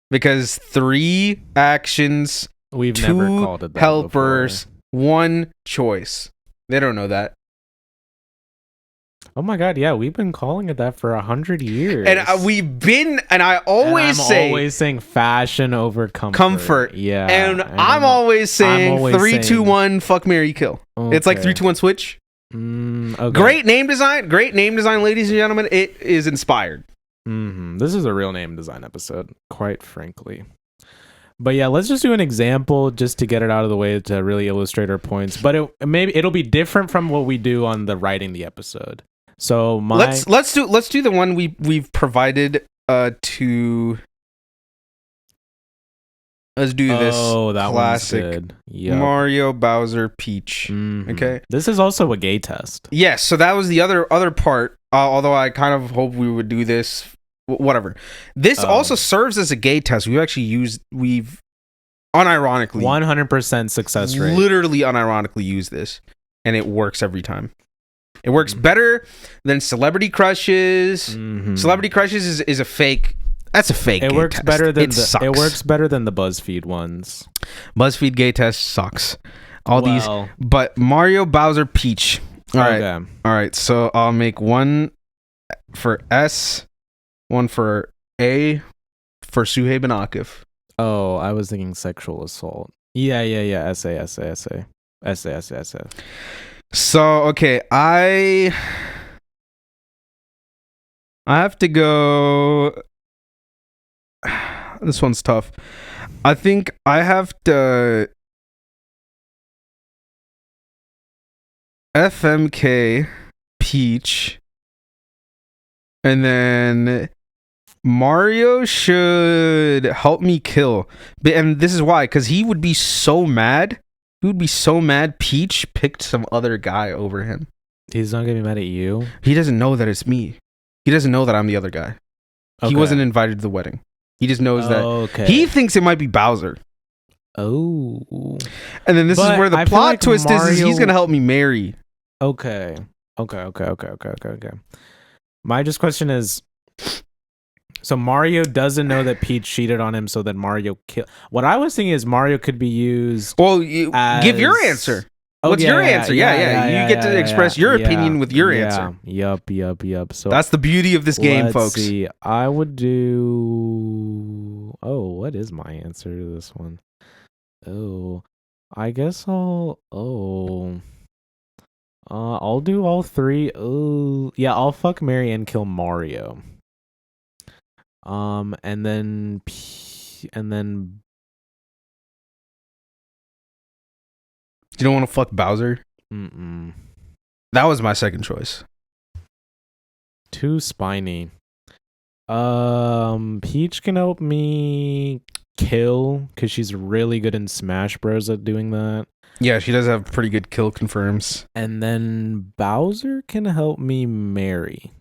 Because 3 actions, We've 2 never called it that helpers, before. 1 choice. They don't know that. Oh my god, yeah, we've been calling it that for 100 years. And I always always saying fashion over comfort. Yeah. And I'm always saying always 3, saying- 2, 1 fuck, marry, kill. It's like Okay. 3, 2, 1 switch. Okay. Great name design, ladies and gentlemen. It is inspired. This is a real name design episode, quite frankly. But yeah, let's just do an example just to get it out of the way to really illustrate our points. But maybe it'll be different from what we do on the writing the episode. So let's do the one we've provided to. Let's do this. Oh, that classic one's good. Yep. Mario, Bowser, Peach. Okay. This is also a gay test. Yes, so that was the other part. Although I kind of hope we would do this. Whatever. This also serves as a gay test. We've unironically 100% success rate. Literally unironically used this, and it works every time. It works better than Celebrity Crushes. Celebrity Crushes is a fake. That's a fake. It gay works test. better than sucks. it works better than the BuzzFeed ones. BuzzFeed gay test sucks. These, Well. but Mario, Bowser, Peach. All right. Okay. All right. So I'll make one for S, one for A, for Suhaib and Akif. Oh, I was thinking sexual assault. Yeah. Essay. So okay, I have to go. This one's tough. I think I have to FMK Peach, and then Mario should help me kill. And this is why, because he would be so mad. He would be so mad Peach picked some other guy over him. He's not gonna be mad at you. He doesn't know that it's me. He doesn't know that I'm the other guy. He wasn't invited to the wedding. He just knows that. He thinks it might be Bowser. Oh. And then this is where the plot twist is he's going to help me marry. Okay. My just question is, so Mario doesn't know that Peach cheated on him, so that Mario kill. What I was thinking is Mario could be used. Well, give your answer. What's your answer? Yeah. You get to express your opinion with your answer. Yup. So that's the beauty of this game, folks. See. I would do. Oh, what is my answer to this one? Oh, I guess I'll do all 3. Oh, yeah, I'll fuck, marry, and kill Mario. And then You don't want to fuck Bowser? That was my second choice. Too spiny. Peach can help me kill because she's really good in Smash Bros at doing that. Yeah, she does have pretty good kill confirms. And then Bowser can help me marry.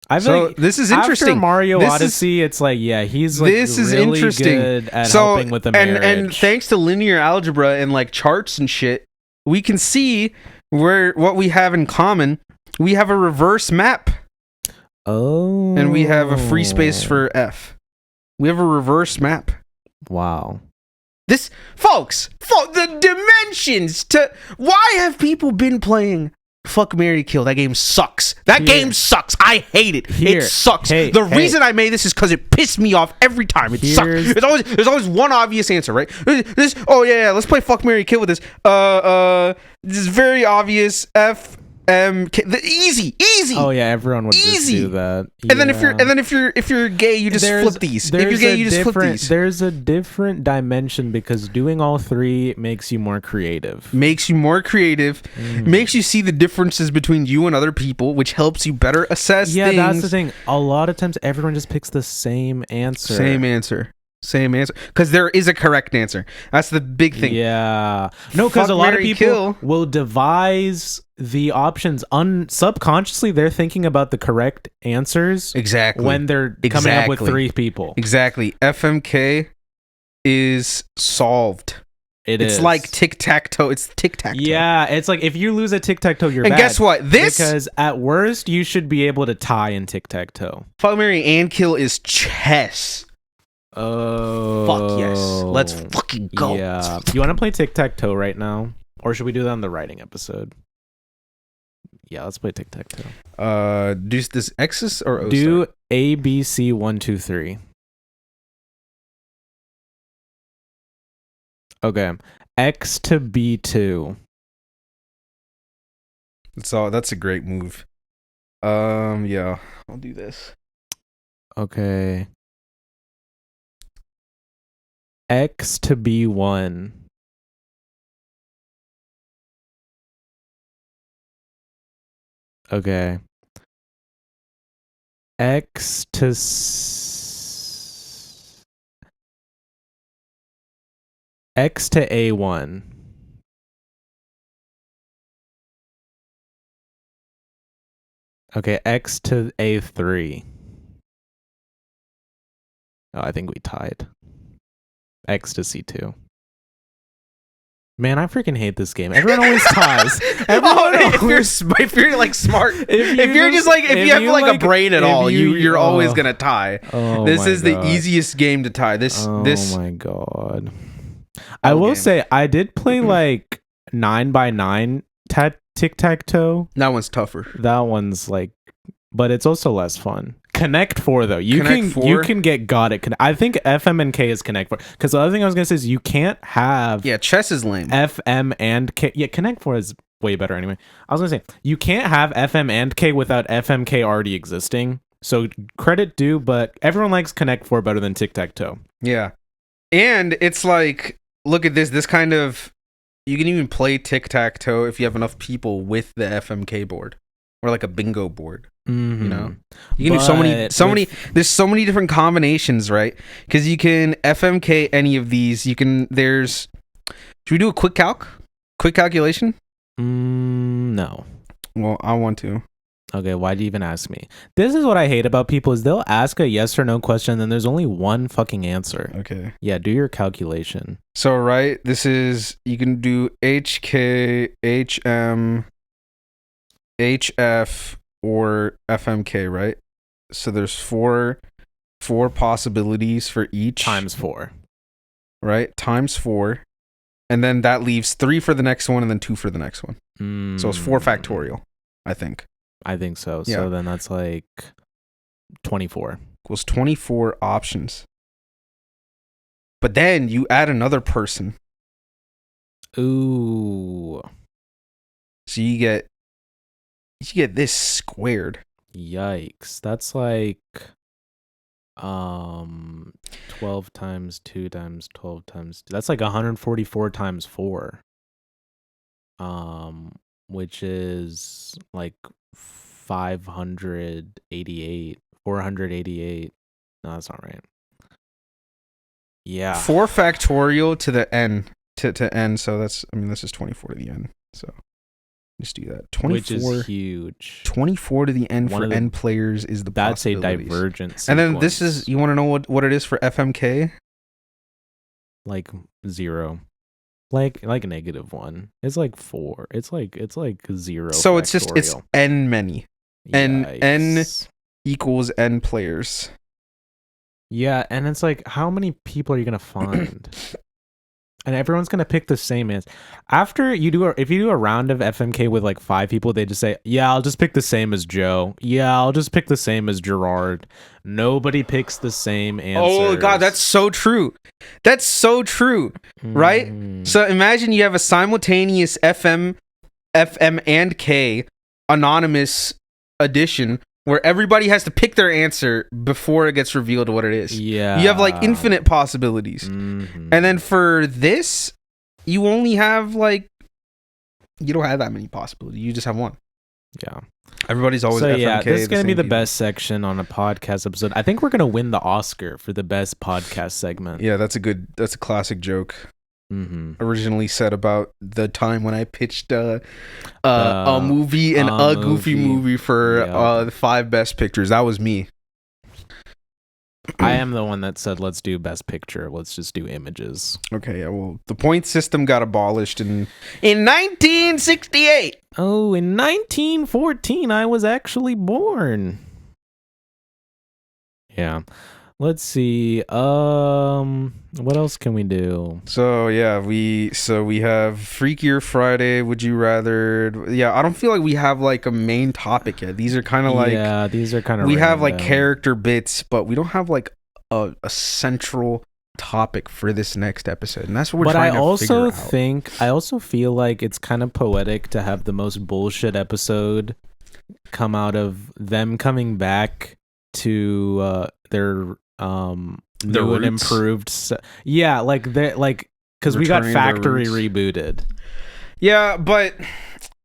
This is interesting. After Mario Odyssey, it's like, yeah, he's like this is really interesting. good at helping with the marriage. And thanks to linear algebra and like charts and shit, we can see what we have in common. We have a reverse map. Oh. And we have a free space for F. We have a reverse map. Wow. This, folks, the dimensions to why have people been playing Fuck, marry, kill? That game sucks. Game sucks. I hate it. It sucks. The reason I made this is because it pissed me off every time. It sucks. There's always one obvious answer, right? Let's play Fuck, marry, kill with this. This is very obvious. Easy. Oh yeah, everyone would just do that. And then if you're gay, you just flip these. If you're gay, you just flip these. There's a different dimension because doing all 3 makes you more creative. Makes you see the differences between you and other people, which helps you better assess things. Yeah, that's the thing. A lot of times everyone just picks the same answer. same answer, because there is a correct answer. That's the big thing. Yeah. No, because Fuck, a lot of marry, people kill. will devise the options subconsciously. They're thinking about the correct answers Exactly. when they're coming up with 3 people. Exactly. FMK is solved. It's like tic-tac-toe. It's tic-tac-toe. Yeah, it's like if you lose a tic-tac-toe, you're And bad. guess what? Because at worst, you should be able to tie in tic-tac-toe. Fuck, marry, and kill is chess. Oh. Fuck yes. Let's fucking go. Yeah. You want to play tic-tac-toe right now? Or should we do that on the writing episode? Yeah, let's play tic-tac-toe. Do this X's or O? Do A, B, C, 1, 2, 3. Okay. X to B2. That's a great move. Yeah, I'll do this. Okay. X to B1. Okay. X to X to A1. Okay, X to A3. Oh, I think we tied. X to C2. Man, I freaking hate this game. Everyone always ties. If you're like smart, if you have like a brain at all, you're always gonna tie. This is the easiest game to tie. Oh my god. I will say I did play like 9x9 tic-tac-toe. That one's tougher. That one's like, but it's also less fun. Connect 4 though. You can get got at I think FM and K is Connect 4. Because the other thing I was gonna say is you can't have chess is lame. FM and K. Yeah, Connect 4 is way better anyway. I was gonna say you can't have FM and K without FMK already existing. So credit due, but everyone likes Connect 4 better than tic-tac-toe. Yeah. And it's like, look at this. This kind of, you can even play tic-tac-toe if you have enough people with the FMK board. Or like a bingo board. Mm-hmm. You know? You can do there's so many different combinations, right? Because you can FMK any of these. Should we do a quick calculation? No. Well, I want to. Okay, why do you even ask me? This is what I hate about people is they'll ask a yes or no question and then there's only one fucking answer. Okay. Yeah, do your calculation. So, right, this is, you can do HK, HM, HF, or FMK, right? So there's four possibilities for each. Times 4. Right? Times 4. And then that leaves 3 for the next one and then 2 for the next one. So it's 4 factorial, I think. I think so. Yeah. So then that's like 24. Equals 24 options. But then you add another person. Ooh. So you get this squared. Yikes. That's like 12 times 2 times 12 times 2. That's like 144 times 4. Which is like 488. No, that's not right. Yeah. 4 factorial to the n to n, so that's this is 24 to the n. So just do that. 24, which is huge. 24 to the n for n players is the that's a possibilities. divergent sequence. And then this is, you want to know what it is for FMK? Like 0. Like -1. It's like 4. It's like 0. So it's just, it's n many. Yikes. N equals n players. Yeah, and it's like, how many people are you gonna find? And everyone's gonna pick the same answer. After you do, if you do a round of FMK with like 5 people, they just say, "Yeah, I'll just pick the same as Joe. Yeah, I'll just pick the same as Gerard." Nobody picks the same answers. Oh god, that's so true. That's so true, right? So imagine you have a simultaneous FM and K anonymous edition where everybody has to pick their answer before it gets revealed what it is. Yeah. You have like infinite possibilities. And then for this, you only have like, you don't have that many possibilities. You just have one. Yeah. Everybody's always So FMK. yeah, this is the gonna be same the people. best section on a podcast episode. I think we're gonna win the Oscar for the best podcast segment. Yeah, that's a classic joke. Originally said about the time when I pitched a movie and a goofy movie for the 5 best pictures. That was me. I am the one that said, let's do best picture. Let's just do images. Okay, yeah, well, the point system got abolished in 1968. Oh, in 1914, I was actually born. Yeah. Let's see. What else can we do? So yeah, we have Freakier Friday. Would you rather? Yeah, I don't feel like we have like a main topic yet. These are kind of like these are kind of we have like character bits, but we don't have like a central topic for this next episode, and that's what we're trying to figure out. I also feel like it's kind of poetic to have the most bullshit episode come out of them coming back to their new and improved yeah, like they like because we got factory rebooted. Yeah, but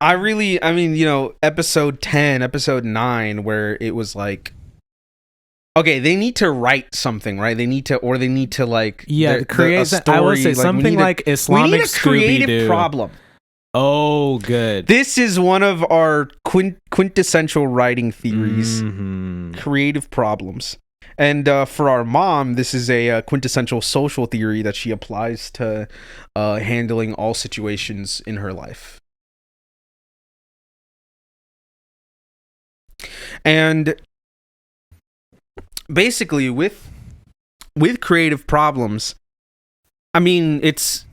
I mean, you know, episode 10, episode 9, where it was like, okay, they need to write something, right? They need to like create a story. I will say something like Islamic we need a creative Scooby-Doo. problem. Oh, good. This is one of our quintessential writing theories. Creative problems. And for our mom, this is a quintessential social theory that she applies to handling all situations in her life. And basically, with creative problems, I mean, it's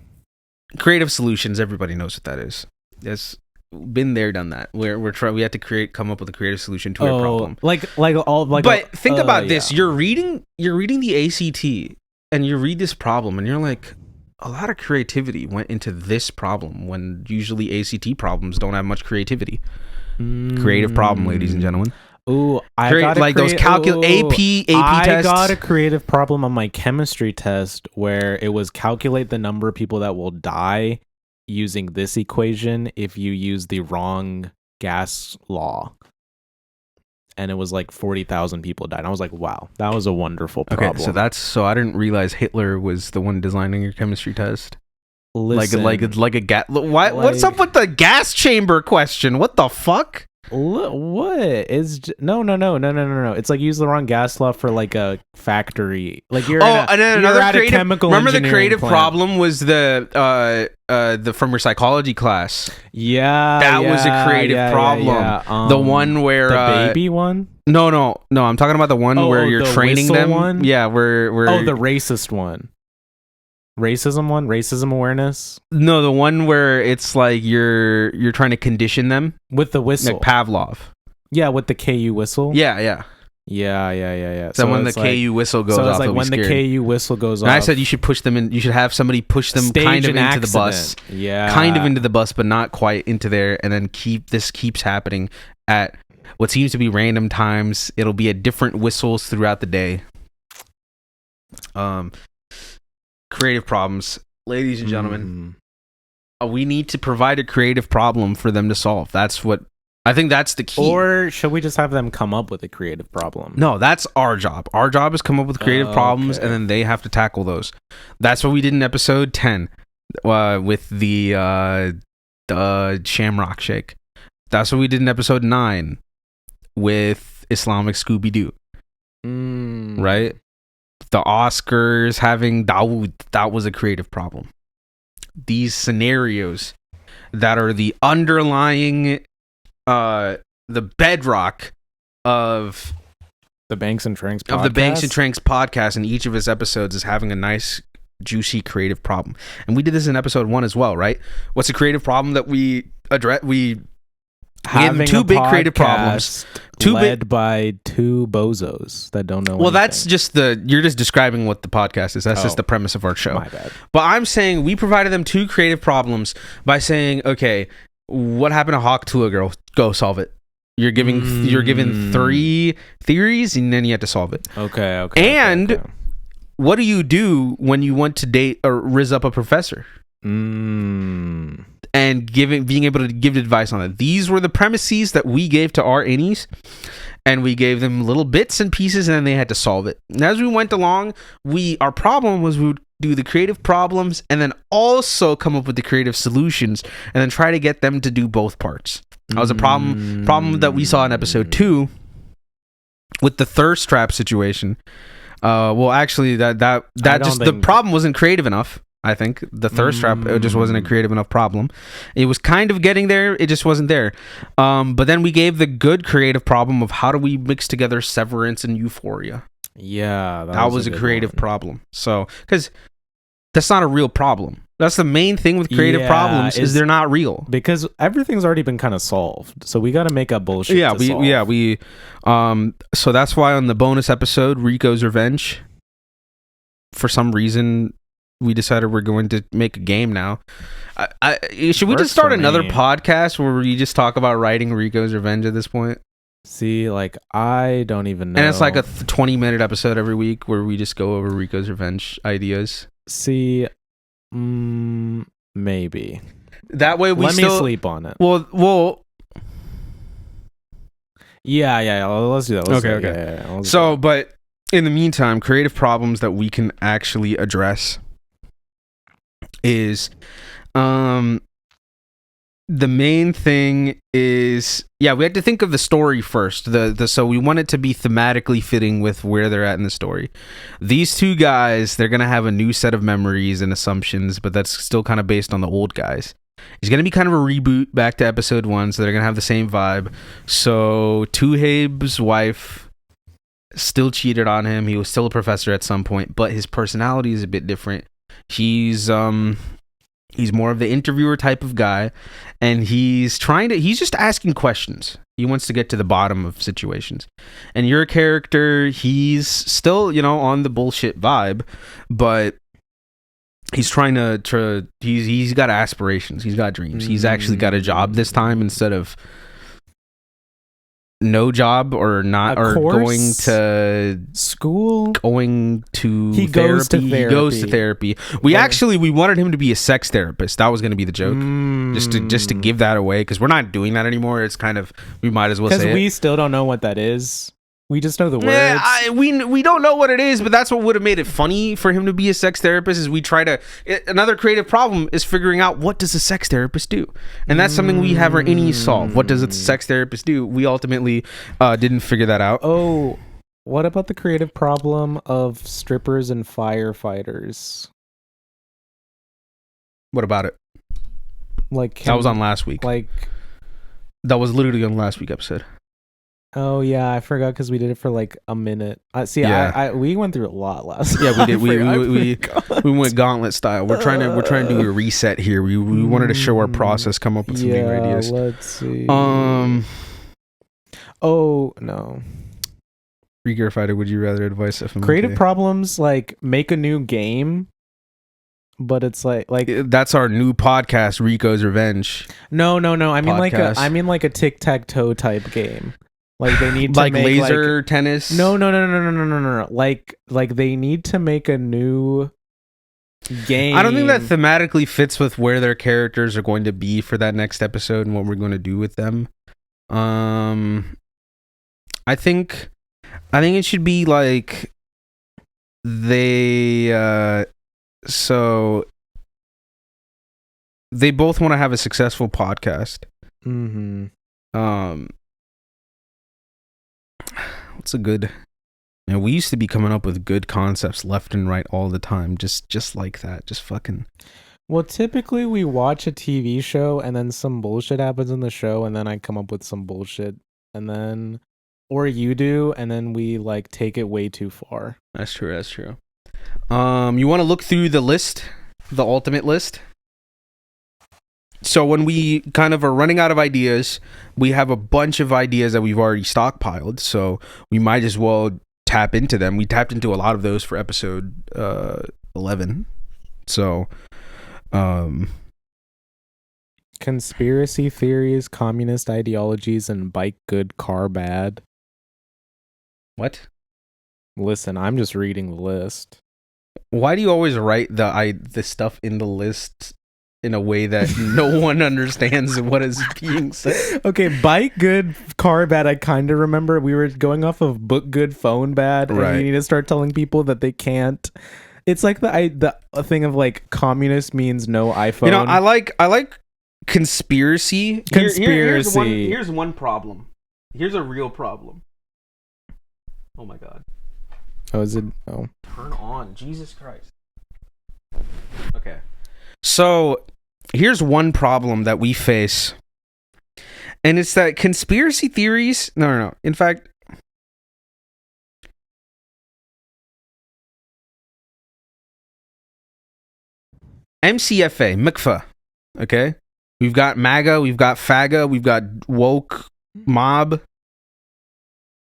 creative solutions. Everybody knows what that is. Yes. Been there, done that. We have to come up with a creative solution to a problem. But think about this. You're reading the ACT and you read this problem and you're like, a lot of creativity went into this problem when usually ACT problems don't have much creativity. Creative problem, ladies and gentlemen. Ooh, AP tests. I got a creative problem on my chemistry test where it was calculate the number of people that will die using this equation if you use the wrong gas law. And it was like 40,000 people died. I was like, wow, that was a wonderful problem. Okay, so I didn't realize Hitler was the one designing your chemistry test. Listen, like a gas. What's up with the gas chamber question? What the fuck? What is no? It's like use the wrong gas law for like a factory. Like you're at a chemical. Remember the creative plant. problem was the from your psychology class. Yeah, that was a creative problem. Yeah. The one where the baby one. No. I'm talking about the one where you're the training them. One? Yeah, where the racist one. Racism awareness. No, the one where it's like you're trying to condition them with the whistle, like Pavlov. Yeah, with the KU whistle. Yeah. So when the KU whistle goes off, like when the KU whistle goes off. I said you should push them in. You should have somebody push them kind of into the bus. Yeah, kind of into the bus, but not quite into there. And then keeps happening at what seems to be random times. It'll be at different whistles throughout the day. Creative problems, ladies and gentlemen. We need to provide a creative problem for them to solve. I think that's the key. Or should we just have them come up with a creative problem? No, that's our job. Our job is come up with creative problems, and then they have to tackle those. That's what we did in episode 10 with the Shamrock Shake. That's what we did in episode 9 with Islamic Scooby-Doo. Right? The Oscars having Dawood, that was a creative problem. These scenarios that are the underlying the bedrock of the Banks and Tranks podcast. Of the Banks and Tranks podcast, and each of his episodes is having a nice juicy creative problem. And we did this in episode 1 as well, right? What's a creative problem that we address? We having two big creative problems. Led by two bozos that don't know. Well, anything. that's just you're just describing what the podcast is. That's just the premise of our show. My bad. But I'm saying we provided them 2 creative problems by saying, okay, what happened to Hawk Tua girl? Go solve it. You're given 3 theories, and then you have to solve it. Okay. And what do you do when you want to date or rizz up a professor? Mm. and being able to give advice on it. These were the premises that we gave to our innies, and we gave them little bits and pieces, and then they had to solve it. And as we went along, our problem was we would do the creative problems and then also come up with the creative solutions and then try to get them to do both parts. That was a problem that we saw in episode 2 with the thirst trap situation. Well, actually, the problem wasn't creative enough. I think the thirst trap, it just wasn't a creative enough problem. It was kind of getting there, it just wasn't there. But then we gave the good creative problem of how do we mix together Severance and Euphoria. Yeah, that was a creative problem. So, because that's not a real problem. That's the main thing with creative problems is they're not real, because everything's already been kind of solved. So we got to make up bullshit. So that's why on the bonus episode, Rico's Revenge, for some reason, we decided we're going to make a game now. Should we just start another podcast where we just talk about writing Rico's Revenge at this point? See, like, I don't even know. And it's like a 20-minute episode every week where we just go over Rico's Revenge ideas. See, maybe. That way we Let me sleep on it. Well. Yeah. Let's do that. Okay. Yeah, so, but in the meantime, creative problems that we can actually address is the main thing is we had to think of the story first. So we want it to be thematically fitting with where they're at in the story. These two guys, they're gonna have a new set of memories and assumptions, but that's still kind of based on the old guys. It's gonna be kind of a reboot back to episode 1, so they're gonna have the same vibe. So Tuhabe's wife still cheated on him. He was still a professor at some point, but his personality is a bit different. He's more of the interviewer type of guy, and he's just asking questions. He wants to get to the bottom of situations. And your character, he's still, on the bullshit vibe, but he's trying to he's got aspirations. He's got dreams. He's actually got a job this time instead of no job or not, or going to school, going to he therapy. Goes to therapy. He goes to therapy. We wanted him to be a sex therapist. That was going to be the joke. Just to give that away, because we're not doing that anymore. It's kind of, we might as well say it. Because we still don't know what that is. We just know the words. We don't know what it is, but that's what would have made it funny for him to be a sex therapist. Is we try to, another creative problem is figuring out, what does a sex therapist do, and that's something we have our innies solve. What does a sex therapist do? We ultimately didn't figure that out. Oh, what about the creative problem of strippers and firefighters? What about it? Like, that was on last week. That was literally on last week's episode. Oh yeah, I forgot because we did it for like a minute. We went through a lot last. Yeah, we did. We went gauntlet style. We're trying to do a reset here. We wanted to show our process, come up with some new ideas. Let's see. Oh no. Freakier Fighter, would you rather advice FMK? Creative problems, like make a new game, but it's like that's our new podcast, Rico's Revenge. No. I mean like a tic-tac-toe type game. Like they need to like make laser tennis. No. Like they need to make a new game. I don't think that thematically fits with where their characters are going to be for that next episode and what we're going to do with them. I think it should be like so they both want to have a successful podcast. Mm-hmm. What's a good? We used to be coming up with good concepts left and right all the time, just like that, just fucking. Well, typically we watch a TV show and then some bullshit happens in the show, and then I come up with some bullshit, and then, or you do, and then we like take it way too far. That's true. You want to look through the list, the ultimate list? So when we kind of are running out of ideas, we have a bunch of ideas that we've already stockpiled, so we might as well tap into them. We tapped into a lot of those for episode 11. So conspiracy theories, communist ideologies, and bike good, car bad. What? Listen, I'm just reading the list. Why do you always write the stuff in the list in a way that no one understands what is being said. Okay, bike good, car bad. I kind of remember we were going off of book good, phone bad. And Right. you need to start telling people that they can't. It's like the thing of like communist means no iPhone. You know, I like conspiracy. Conspiracy. Here's one problem. Here's a real problem. Oh my god. Oh, is it? Oh. Turn on. Jesus Christ. Okay. So, here's one problem that we face. And it's that conspiracy theories... No. In fact... MCFA, MCFA. Okay? We've got MAGA, we've got FAGA, we've got woke mob.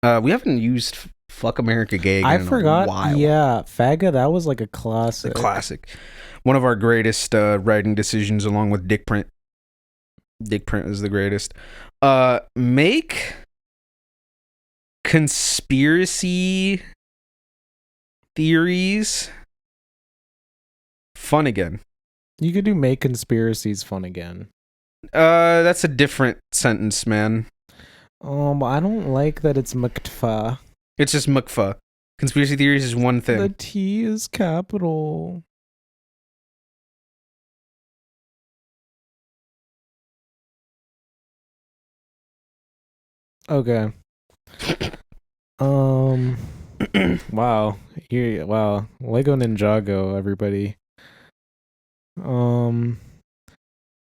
We haven't used Fuck America Gay again I in forgot. a while. Yeah, Fagga, that was like a classic. The classic. One of our greatest writing decisions, along with Dick Print. Dick Print is the greatest. Make conspiracy theories fun again. You could do make conspiracies fun again. That's a different sentence, man. I don't like that it's McTFA. It's just MCFA. Conspiracy theories is one thing. The T is capital. Okay. Wow. Here, wow. Lego Ninjago, everybody.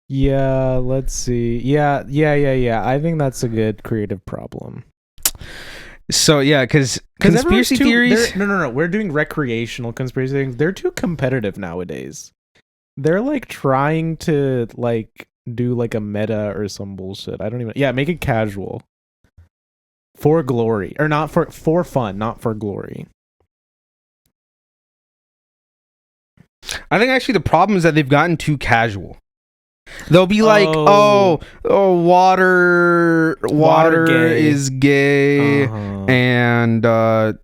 Yeah, let's see. Yeah. I think that's a good creative problem. So yeah, because conspiracy theories. No. We're doing recreational conspiracy things. They're too competitive nowadays. They're like trying to like do like a meta or some bullshit. I don't even. Yeah, make it casual. For glory, or not for fun, not for glory. I think actually the problem is that they've gotten too casual. They'll be like, water gay. is gay, and but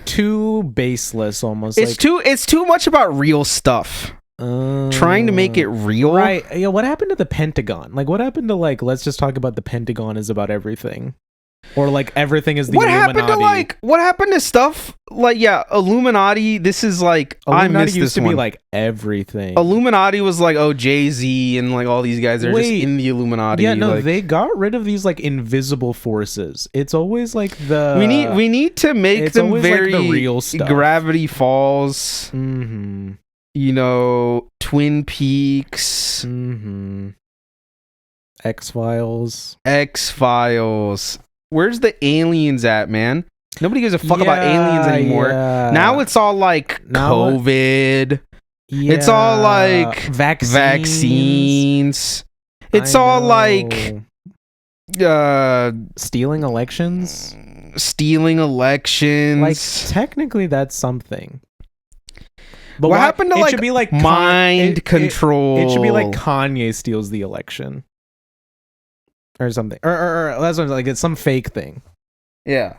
too baseless almost. It's too much about real stuff. Trying to make it real, right? Yeah. What happened to the Pentagon? Like, what happened to like? Let's just talk about the Pentagon is about everything, or like everything is the Illuminati. What happened to stuff like Illuminati? This is like Illuminati I missed used this to one. be like everything. Illuminati was like Jay-Z and like all these guys are just in the Illuminati. Yeah, no, like, they got rid of these like invisible forces. It's always like we need to make them very like the real stuff. Gravity Falls. Mm-hmm. You know, Twin Peaks. Mm-hmm. X-Files. Where's the aliens at, man? Nobody gives a fuck about aliens anymore. Yeah. Now it's all like COVID. Yeah. It's all like vaccines. It's all like stealing elections. Like technically that's something. But what happened to it like should be like mind control? It should be like Kanye steals the election. Or something. Or that's what like it's some fake thing. Yeah.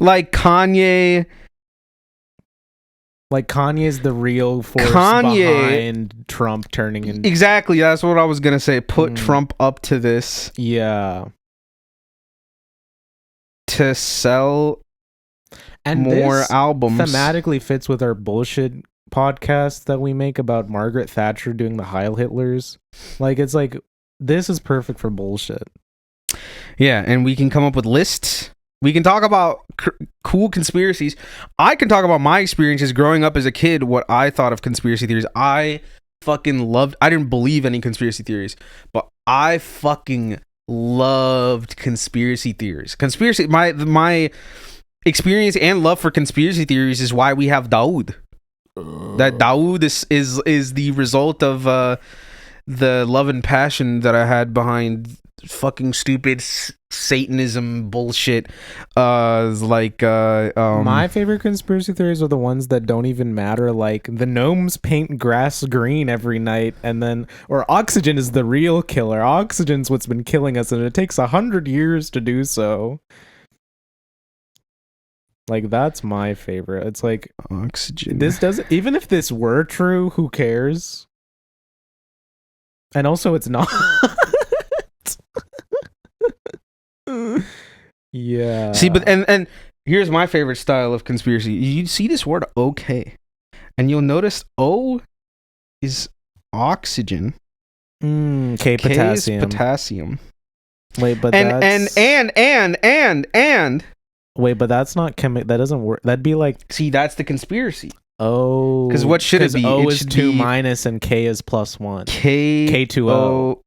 Like Kanye. Like Kanye's the real force behind Trump turning in. Exactly, that's what I was gonna say. Put Trump up to this. Yeah. To sell and more albums. Thematically fits with our bullshit podcast that we make about Margaret Thatcher doing the Heil Hitlers. Like it's like this is perfect for bullshit. Yeah, and we can come up with lists. We can talk about cool conspiracies. I can talk about my experiences growing up as a kid, what I thought of conspiracy theories. I didn't believe any conspiracy theories, but I fucking loved conspiracy theories. My experience and love for conspiracy theories is why we have Dawood. That Dawood is the result of the love and passion that I had behind fucking stupid Satanism bullshit. My favorite conspiracy theories are the ones that don't even matter, like the gnomes paint grass green every night, and then or oxygen is the real killer. Oxygen's what's been killing us, and it takes 100 years to do so. Like, that's my favorite. It's like, Oxygen. this doesn't, even if this were true, who cares? And also, it's not. Yeah. See, but and here's my favorite style of conspiracy. You see this word okay, and you'll notice O is oxygen. K K potassium. is potassium. Wait, but And that's... and Wait, but that's not chemical. That doesn't work. That'd be like... see, that's the conspiracy. Oh. 'Cause what should it be? O It is should 2 be- minus and K is plus 1. K2O.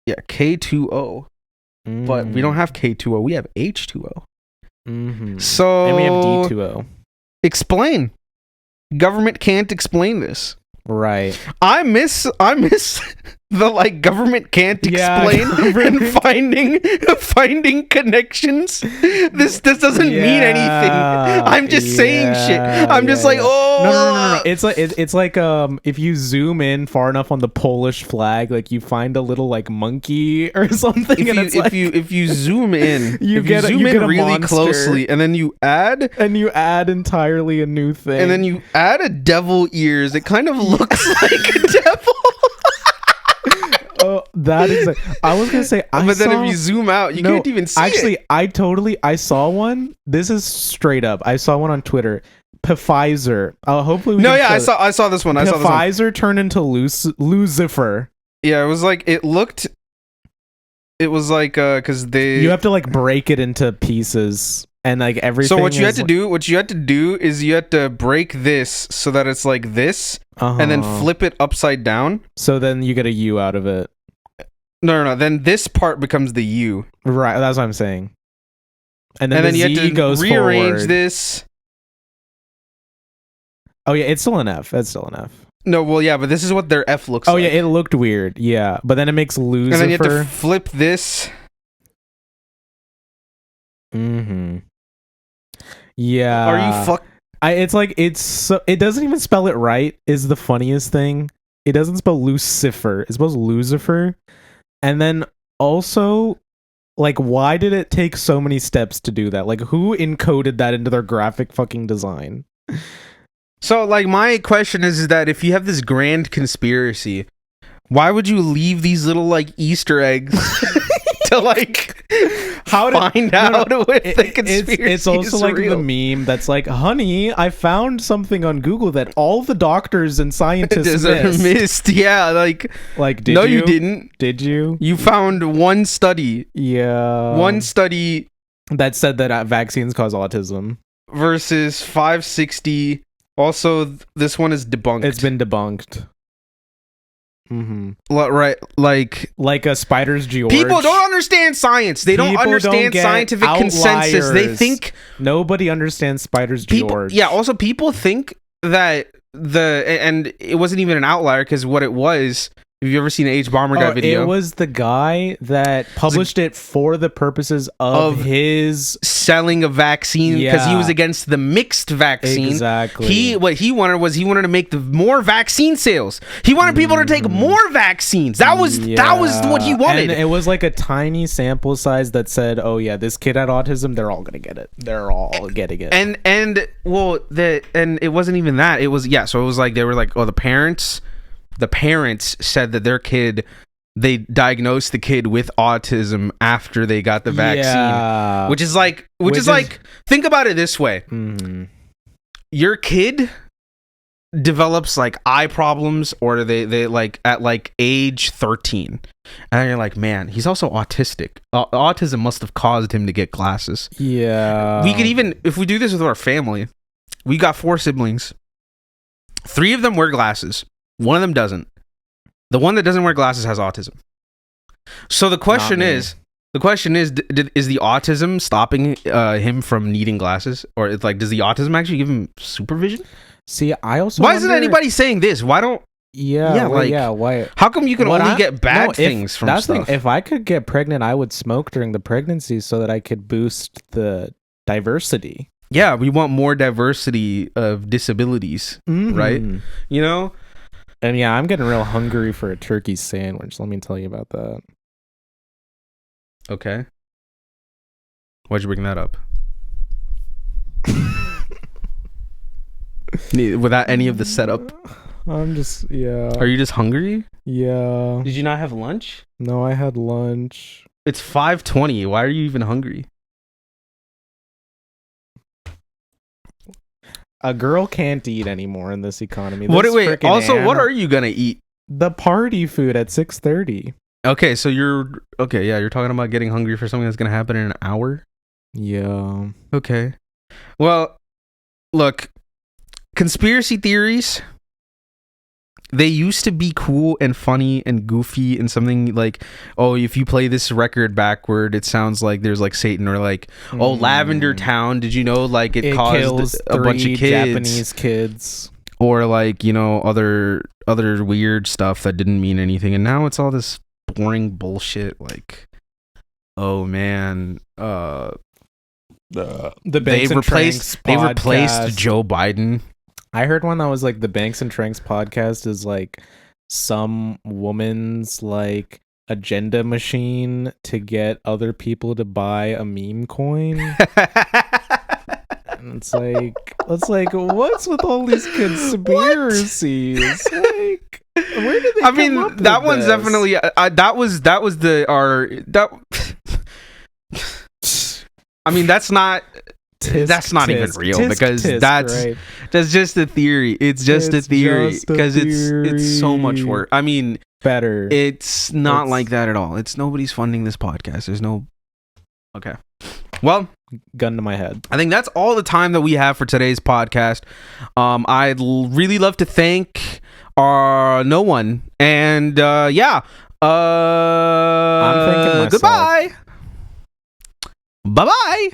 Yeah, K2O. But we don't have K2O. We have H2O. Mm-hmm. So And we have D2O. Explain. Government can't explain this. Right. I miss the like government can't Yeah, explain and finding connections. This doesn't mean anything. I'm just saying shit. I'm just like, oh No. It's like if you zoom in far enough on the Polish flag, like you find a little like monkey or something, if you zoom in, you get a really monster. closely, and then you add entirely a new thing, and then you add a devil ears, it kind of looks like a devil. Oh, that is. I was gonna say, But then if you zoom out, you can't even see actually, it. I saw one. This is straight up. I saw one on Twitter. Pfizer. Hopefully, we No, can yeah, show I saw this one. I saw this one. Pfizer turned into Lucifer. Yeah, it was like it was like because You have to like break it into pieces and like everything. So what you had to do is you had to break this so that it's like this, and then flip it upside down. So then you get a U out of it. No. Then this part becomes the U. Right, that's what I'm saying. And then you Z have to goes rearrange forward. this. Oh yeah, it's still an F. That's still an F. No, well, yeah, but this is what their F looks like. Oh yeah, it looked weird. Yeah, but then it makes Lucifer. And then you have to flip this. Mm-hmm. Yeah. Are you fuck? It's like it doesn't even spell it right. Is the funniest thing. It doesn't spell Lucifer. It spells Lucifer. And then also, like, why did it take so many steps to do that? Like, who encoded that into their graphic fucking design? So, like, my question is that if you have this grand conspiracy, why would you leave these little like Easter eggs to like find out if the conspiracy it's also is like real? the meme that's like, honey, I found something on Google that all the doctors and scientists missed. Yeah, like did no, you? you didn't. Did you? You found one study. Yeah, one study that said that vaccines cause autism versus 560. Also, this one is debunked. It's been debunked. Mm-hmm. Right, like a spider's George. People don't understand science. They don't understand scientific consensus. They think nobody understands spider's George. Yeah. Also, people think that and it wasn't even an outlier because what it was. Have you ever seen an H Bomber Guy video? It was the guy that published it for the purposes of his selling a vaccine because he was against the mixed vaccine. Exactly. What he wanted to make more vaccine sales. He wanted people to take more vaccines. That was what he wanted. And it was like a tiny sample size that said, "Oh yeah, this kid had autism. They're all gonna get it. They're all getting it." And it wasn't even that. It was So it was like they were like, oh, the parents said that their kid, they diagnosed the kid with autism after they got the vaccine, which is like think about it this way. Mm-hmm. Your kid develops like eye problems, or they like at like age 13, and you're like, man, he's also autistic. Autism must have caused him to get glasses. Yeah, we could even, if we do this with our family, we got 4 siblings, 3 of them wear glasses. One of them doesn't. The one that doesn't wear glasses has autism. So the question is, is the autism stopping him from needing glasses, or it's like, does the autism actually give him supervision? See, I also why isn't anybody saying this? Why don't? Why? How come you can only get bad things from stuff? If I could get pregnant, I would smoke during the pregnancy so that I could boost the diversity. Yeah, we want more diversity of disabilities, right? You know. And yeah, I'm getting real hungry for a turkey sandwich. Let me tell you about that. Okay. Why'd you bring that up? without any of the setup. I'm just Are you just hungry? Yeah. Did you not have lunch? No, I had lunch. It's 5:20. Why are you even hungry? A girl can't eat anymore in this economy. Wait. Frickin' Also, what Anna- are you gonna eat? the party food at 6:30? Okay, so you're talking about getting hungry for something that's gonna happen in an hour. Yeah. Okay. Well, look, conspiracy theories. They used to be cool and funny and goofy and something like, oh, if you play this record backward, it sounds like there's like Satan, or like, oh, Lavender Town. Did you know like it caused kills a bunch of kids, Japanese kids, or like other weird stuff that didn't mean anything, and now it's all this boring bullshit. Like, oh man, the they replaced Joe Biden. I heard one that was like the Banks and Tranks podcast is like some woman's like agenda machine to get other people to buy a meme coin. And it's like what's with all these conspiracies? Like, where did they? I mean, that one's definitely that was I mean, that's not. That's not even real, because that's just a theory. It's just a theory, because it's so much work. I mean, better. It's not like that at all. It's nobody's funding this podcast. There's no. Okay. Well, gun to my head. I think that's all the time that we have for today's podcast. I'd really love to thank no one, and yeah. I'm thanking myself. Goodbye. Bye bye.